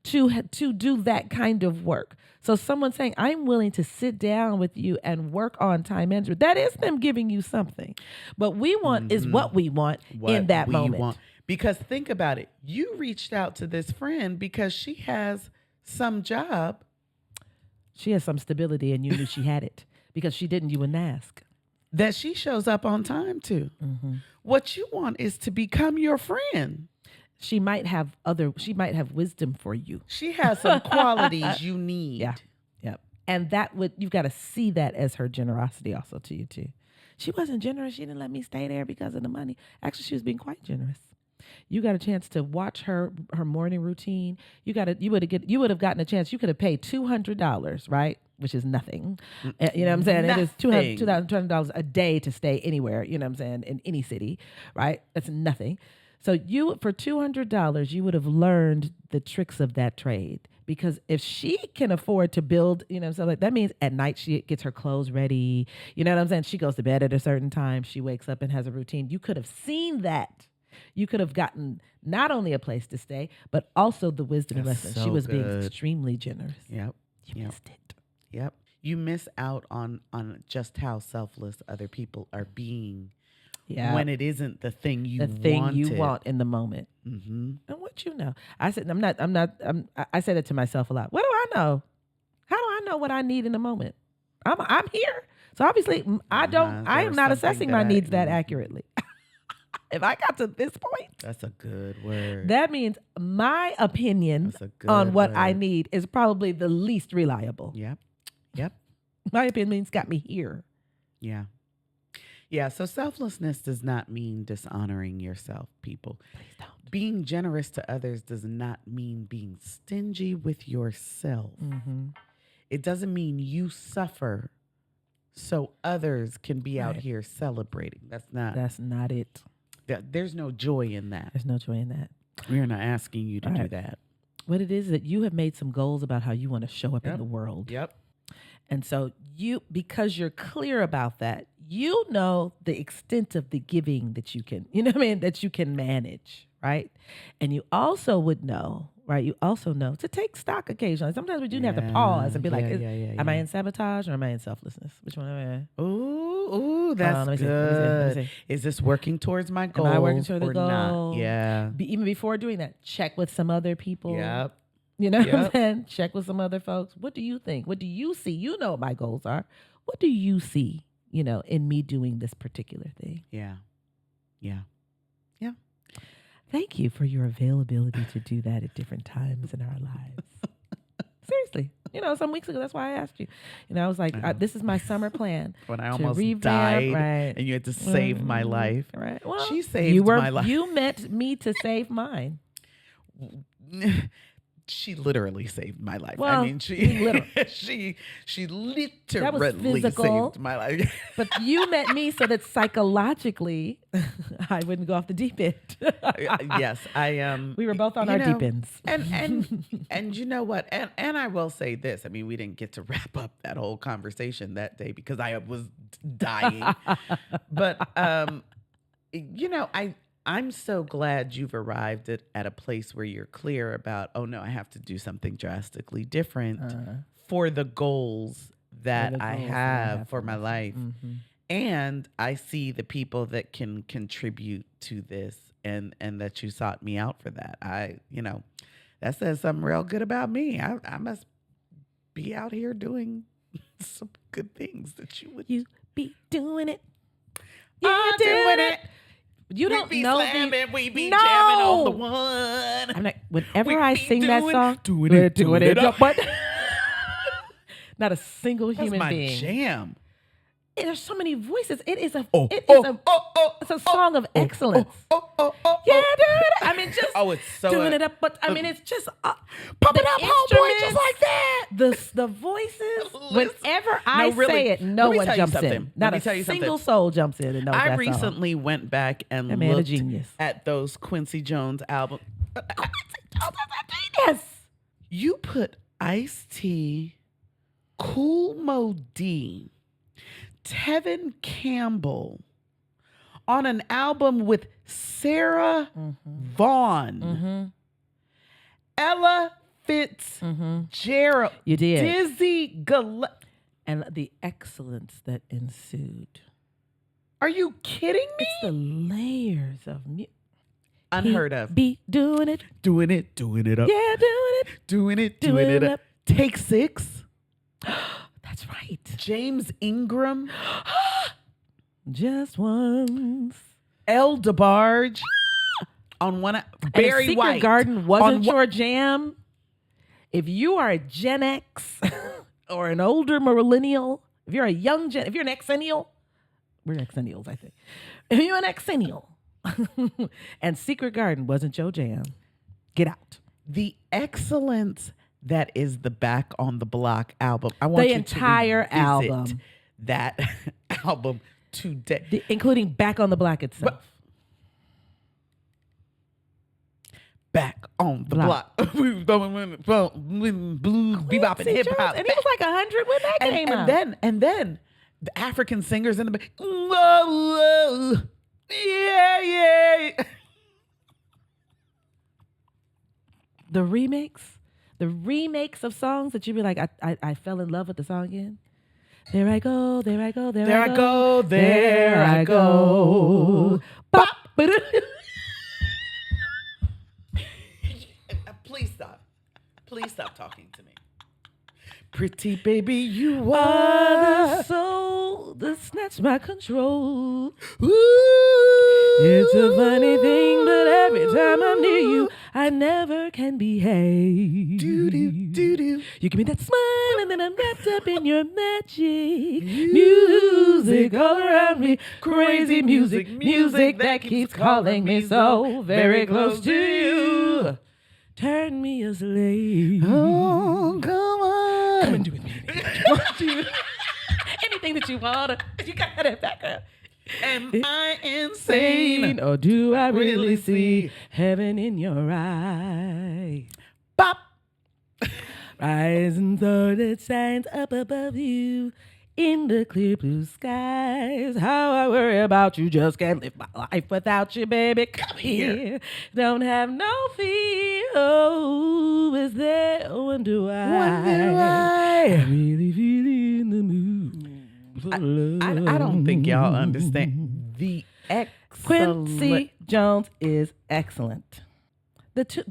to do that kind of work. So someone saying, I'm willing to sit down with you and work on time management, that is them giving you something. What we want is what we want in that moment. Because think about it. You reached out to this friend because she has some job. She has some stability and you knew she had it because she didn't, you wouldn't ask. That she shows up on time to. What you want is to become your friend. She might have wisdom for you. She has some qualities you need. Yeah. Yep. And you've got to see that as her generosity also to you too. She wasn't generous. She didn't let me stay there because of the money. Actually, she was being quite generous. You got a chance to watch her morning routine. You would have gotten a chance. You could have paid $200, right? Which is nothing. You know what I'm saying? Nothing. It is $200 a day to stay anywhere. You know what I'm saying? In any city, right? That's nothing. So for $200, you would have learned the tricks of that trade. Because if she can afford to build, so like that means at night she gets her clothes ready. You know what I'm saying? She goes to bed at a certain time. She wakes up and has a routine. You could have seen that. You could have gotten not only a place to stay, but also the wisdom and lessons. So she was being good. extremely generous. Yep. You missed it. Yep. You miss out on just how selfless other people are being. Yeah. When it isn't the thing you want in the moment. And what you know. I said I said it to myself a lot. What do I know? How do I know what I need in the moment? I'm here. So obviously I am not assessing my needs that accurately. If I got to this point, that's a good word. That means my opinion on what I need is probably the least reliable. Yep. My opinion's got me here. Yeah. Yeah, so selflessness does not mean dishonoring yourself, people. Please don't. Being generous to others does not mean being stingy with yourself. It doesn't mean you suffer so others can be out here celebrating. That's not it. There's no joy in that. There's no joy in that. We're not asking you to do that. What it is that you have made some goals about how you want to show up in the world. Yep. And so because you're clear about that, you know the extent of the giving that you can, that you can manage, right? And you also would know, right? You also know to take stock occasionally. Sometimes we do have to pause and be like, am I in sabotage or am I in selflessness? Which one am I? Ooh, that's good. Let me see. Is this working towards my goal? Am I working toward the goal? Not? Yeah. Even before doing that, check with some other people. Yep. You know what I'm saying? Check with some other folks. What do you think? What do you see? You know what my goals are. What do you see, in me doing this particular thing? Yeah. Thank you for your availability to do that at different times in our lives. Seriously. Some weeks ago, that's why I asked you. I was like, this is my summer plan. When I almost died and you had to save my life. Right. Well, she saved my life. You meant me to save mine. she literally saved my life. Well, I mean, she literal. she literally That was physical. saved my life. But you met me so that psychologically I wouldn't go off the deep end. Yes, I We were both on you our know, deep ends. and you know what? And I will say this. I mean, we didn't get to wrap up that whole conversation that day because I was dying. But you know, I'm so glad you've arrived at a place where you're clear about, oh no, I have to do something drastically different for the goals that I have for my life. Mm-hmm. And I see the people that can contribute to this and that you sought me out for that. You know, that says something real good about me. I must be out here doing some good things that you would. You be doing it. I'm doing it. You don't be know slamming, we be No. jamming on the one. I'm like, whenever We I be sing that song, doing it up. But not a single That's human my being. jam. There's so many voices. It's a Oh, song of excellence. oh, Yeah, dude. I mean, just oh, it's so doing it up. But I mean, it's just pump it the up, homeboy, just instruments, like that. The voices. Whenever I No, really. say it, no Let me one tell you jumps something. in. Let Not me a tell you something. single soul jumps in and knows I that song. recently went back and That man a looked genius. at those Quincy Jones albums. Yes. You put Ice-T, Cool Mo D, Tevin Campbell on an album with Sarah Vaughan, Ella Fitzgerald, You did. Dizzy Gillespie. And the excellence that ensued. Are you kidding me? It's the layers of music. Unheard of. Be doing it. Doing it up. Yeah, doing it. Doing it up. Take 6. That's right. James Ingram, Just once. El DeBarge on one. And if Barry Secret White Garden wasn't on your jam, if you are a Gen X or an older millennial, if you're a young Gen, if you're an Xennial, we're Xennials, I think. If you're an Xennial and Secret Garden wasn't your jam, get out. the excellence that is the Back on the Block album. I want The you entire to revisit album. that album today. Including Back on the Block itself. Back on the block. We was going blues, bebop, and hip hop. And he was like 100 when that came out. And then the African singers in the back. Whoa, whoa, yeah. The remakes of songs that you'd be like, I fell in love with the song again. There I go, there I go, There I go, there I go. Bop. Please stop talking to me. Pretty baby, you The are. soul that snatched my control. Ooh. It's a funny thing, but every time I'm near you, I never can behave. Doo-doo. You give me that smile, and then I'm wrapped up in your magic. Music all around me, crazy music that keeps calling me so very close to you. Turn me a slave. Oh, come on. Come and do with me anything that you want. You got that background. Am I insane? Or do I really see heaven in your eyes? Bop. Rising star that shines up above you in the clear blue skies. How I worry about you, just can't live my life without you, baby. Come here. Don't have no fear. Oh, is there? Wonder why. I'm really feeling the mood. I don't think y'all understand the excellent. Quincy Jones is excellent.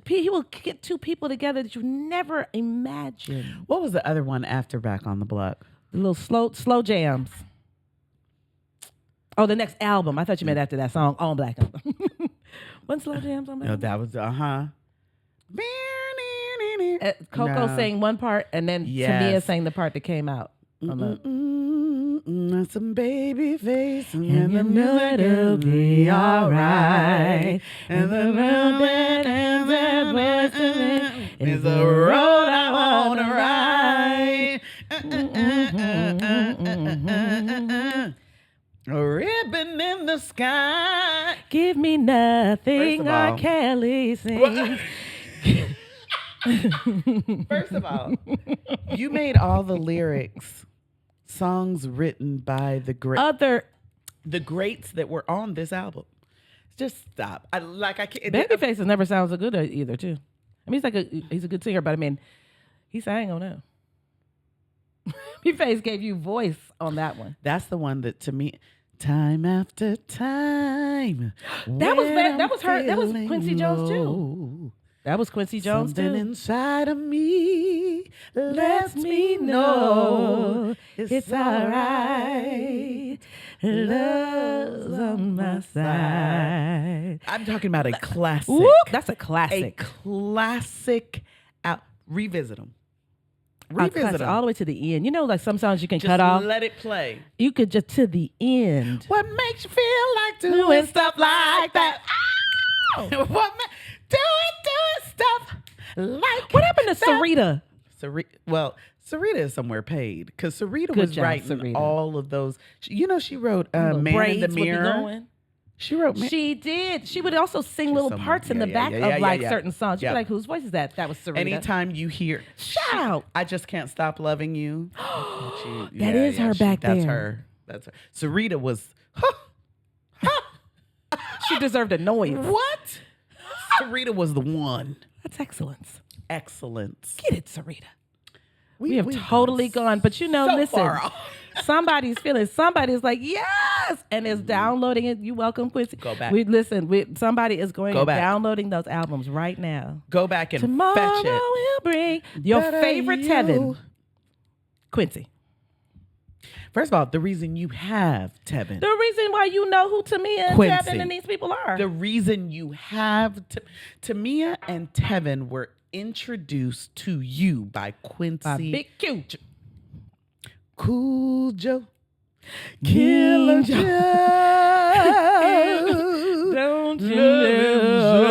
He will get two people together that you never imagined. What was the other one after Back on the Block? The little slow jams. Oh, the next album. I thought you meant after that song on Black Album. Wasn't slow jams on Black No, Album? that was Coco No. sang one part, and then Yes. Tamia sang the part that came out. On the, Some baby face and and you know it'll be alright. And the road that ends at Western, is the road I wanna ride. A ribbon in the sky. Give me nothing, First of R. all- Kelly sings. First of all, you made all the lyrics songs written by the greats that were on this album. Just stop. I can't. Babyface never sounds so good either, too. I mean, he's a good singer, but I mean, he sang on that. Babyface gave you voice on that one. That's the one that to me, time after time. That was Quincy Jones too. That was Quincy Jones Something too. inside of me lets me know it's alright. Love's on my side. I'm talking about a classic. Woo, that's a classic. A classic. Revisit them. All the way to the end. You know, like some songs you can Just cut off. let it play. You could just to the end. What makes you feel like doing stuff like that? Ow! Doing stuff like What happened to that? Sarita? Sarita is somewhere paid because Sarita Good was job, writing Sarita. all of those. She wrote Man in the Braids would be Mirror. going. She wrote. She did. She would also sing little somewhere. parts in the back of certain songs. You'd Yeah. be like, whose voice is that? That was Sarita. Anytime you hear Shout. I just can't stop loving you. That is her back That's there. her. That's her. Sarita was. She deserved a noise. What? Sarita was the one. That's excellence. Excellence. Get it, Sarita. We have totally gone. But listen, far off. somebody's feeling, somebody's like, yes, and is downloading it. You welcome, Quincy. Go back. Somebody is going Go and back. downloading those albums right now. Go back and Tomorrow fetch it. will bring your Better favorite you. Tevin. Quincy. First of all, the reason you have Tevin. The reason why you know who Tamia and Quincy. Tevin and these people are. The reason you have Tamia and Tevin were introduced to you by Quincy. By Big Q. Cool Joe. Killer Joe. Don't you know?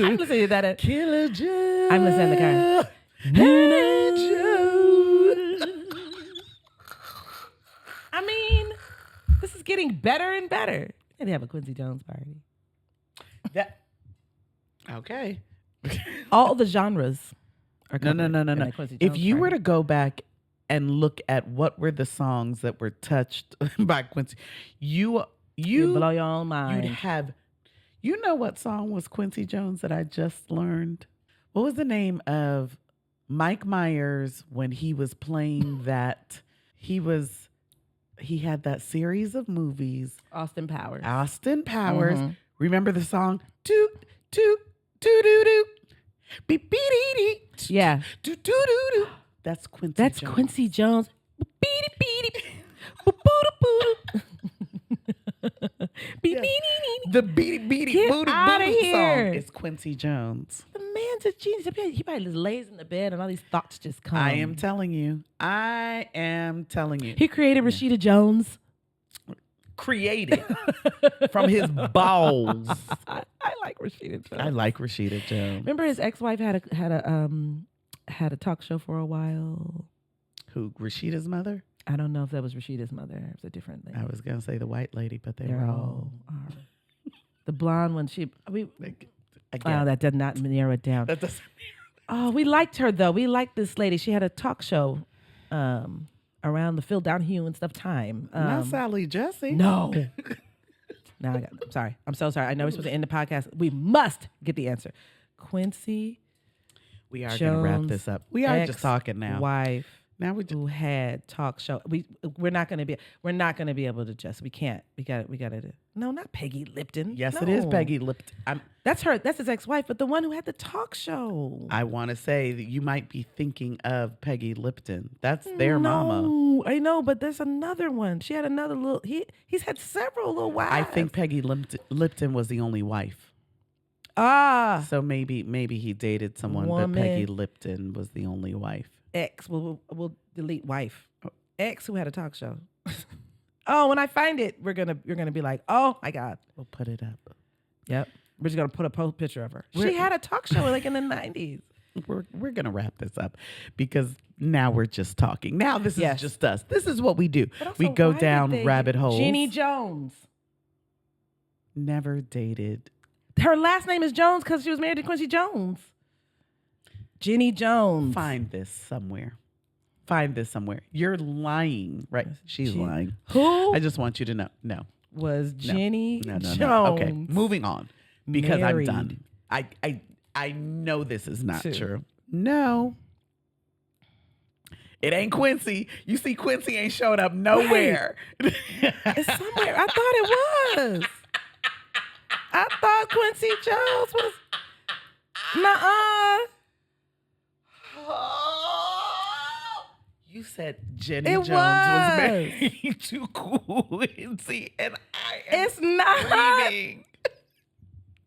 I'm listening to that. Killer Joe. I'm listening to the car. Hey Joe. I mean, this is getting better and better. And they have a Quincy Jones party. Okay. All the genres are No. covered in that Quincy If Jones you were party. to go back and look at what were the songs that were touched by Quincy, you blow your own mind. you'd have. You know what song was Quincy Jones that I just learned? What was the name of Mike Myers when he was playing that? He had that series of movies. Austin Powers. Austin Powers. Mhm. Remember the song? Toot, toot, toot, toot, toot. Beep, beep, dee, dee. Yeah. Toot, toot, toot, toot. That's Quincy That's Jones. Quincy Jones. Beady, beady. Boo-boo-doo-boo-doo. Yeah. The beady, beady, Get booty, outta booty here. song is Quincy Jones. The man's a genius. He probably just lays in the bed and all these thoughts just come. I am telling you. He created Rashida Jones. Created from his balls. I like Rashida Jones. I like Rashida Jones. Remember his ex-wife had a talk show for a while. Who? Rashida's mother? I don't know if that was Rashida's mother. It was a different thing. I was gonna say the white lady, but they They're were all are. The blonde one. again. That did not narrow it down. That doesn't. Oh, we liked her though. We liked this lady. She had a talk show around the Phil Donahue and stuff time. Not Sally Jesse. No. Now I'm sorry. I'm so sorry. I know we're supposed to end the podcast. We must get the answer. Quincy. We are gonna wrap this up. We are just talking now. Wife. Now we just. Who had talk show? We're not gonna be able to just. We can't. We gotta. No, not Peggy Lipton. Yes, No. it is Peggy Lipton. That's her. That's his ex-wife, but the one who had the talk show. I want to say that you might be thinking of Peggy Lipton. That's their mama. No, I know, but there's another one. She had another little. He's had several little wives. I think Peggy Lipton was the only wife. Ah, So maybe he dated someone, Woman. but Peggy Lipton was the only wife. ex. We'll delete wife. Ex who had a talk show. Oh, when I find it, you're gonna be like, oh my God. We'll put it up. Yep. We're just gonna put a picture of her. We're- She had a talk show like in the 90s. We're gonna wrap this up because now we're just talking. Now this is Yes. just us. This is what we do. But also, We go why did down they- rabbit holes. Jenny Jones. Never dated. Her last name is Jones because she was married to Quincy Jones. Jenny Jones. Find this somewhere. Find this somewhere. You're lying, right? She's lying. Who I just want you to know. No. was Jenny Jones? No. Okay, moving on because Married. I'm done. I know this is not To. true. No. It ain't Quincy. You see, Quincy ain't showed up nowhere. It's somewhere. I thought it was. I thought Quincy Jones was. Nuh-uh. You said Jenny It Jones was was. married to Quincy, and I am It's not. screaming.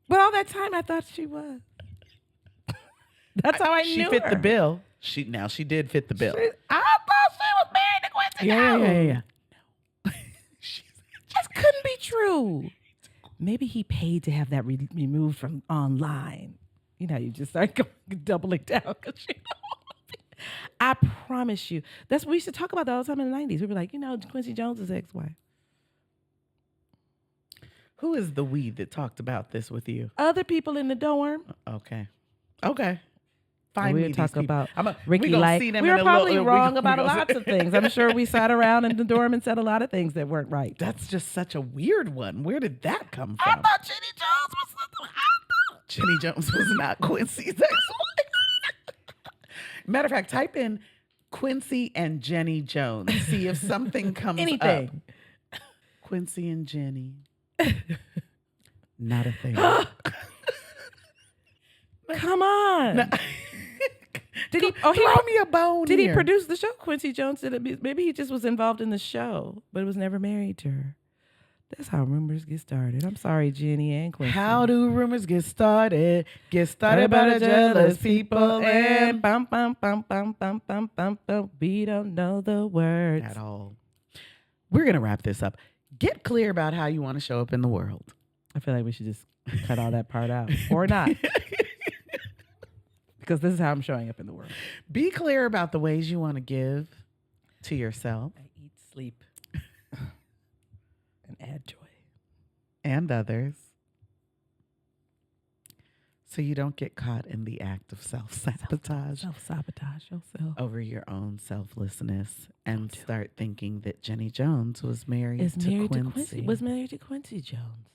But all that time, I thought she was. That's how I She knew fit her. the bill. She did fit the bill. I thought she was married to Quincy Jones. Yeah. This couldn't be true. Maybe he paid to have that removed from online. You know, you just start doubling down. 'Cause you know, I promise you. We used to talk about that all the time in the 90s. We were like, Quincy Jones' ex-wife. Who is the we that talked about this with you? Other people in the dorm. Okay. Find We me were these talking people. about Ricky we gonna Light. see them We in were a probably little- wrong we about gonna- lots of things. I'm sure we sat around in the dorm and said a lot of things that weren't right. That's just such a weird one. Where did that come I from? thought Jenny Jones was Jenny Jones was not Quincy's ex-wife. Matter of fact, type in Quincy and Jenny Jones. See if something comes anything. up. Quincy and Jenny. Not a thing. Come on. Did he? Oh, Throw me a bone. Did he here. produce the show? Quincy Jones did it. Maybe he just was involved in the show, but was never married to her. That's how rumors get started. I'm sorry, Jenny and Quincy. How do rumors get started? Get started by the jealous people and bum bum bum bum bum bum bum bum. We don't know the words. at all. We're gonna wrap this up. Get clear about how you want to show up in the world. I feel like we should just cut all that part out, or not, because this is how I'm showing up in the world. Be clear about the ways you want to give to yourself I eat, sleep, and add joy. and others, so you don't get caught in the act of self-sabotage Self-sabotage yourself. over your own selflessness and start thinking that Jenny Jones was married, Is to, married Quincy. to Quincy. Was married to Quincy Jones.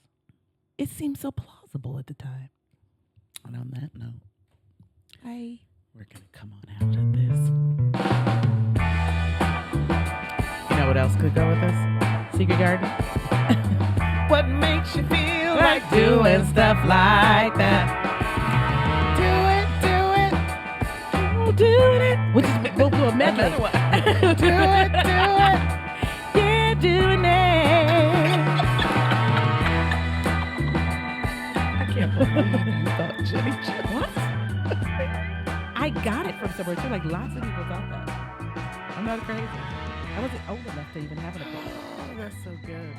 It seemed so plausible at the time. And on that note, I we're going to come on out of this. You know what else could go with this? Secret Garden. What makes you feel Like doing stuff like that. Do it. Doing it. Which is we'll do a medley. Another one. do it. Yeah, doing it. I can't believe you thought Jenny Jones. What? I got it from somewhere too. Like lots of people thought that. I'm not crazy. I wasn't old enough to even have an opinion. Oh, that's so good.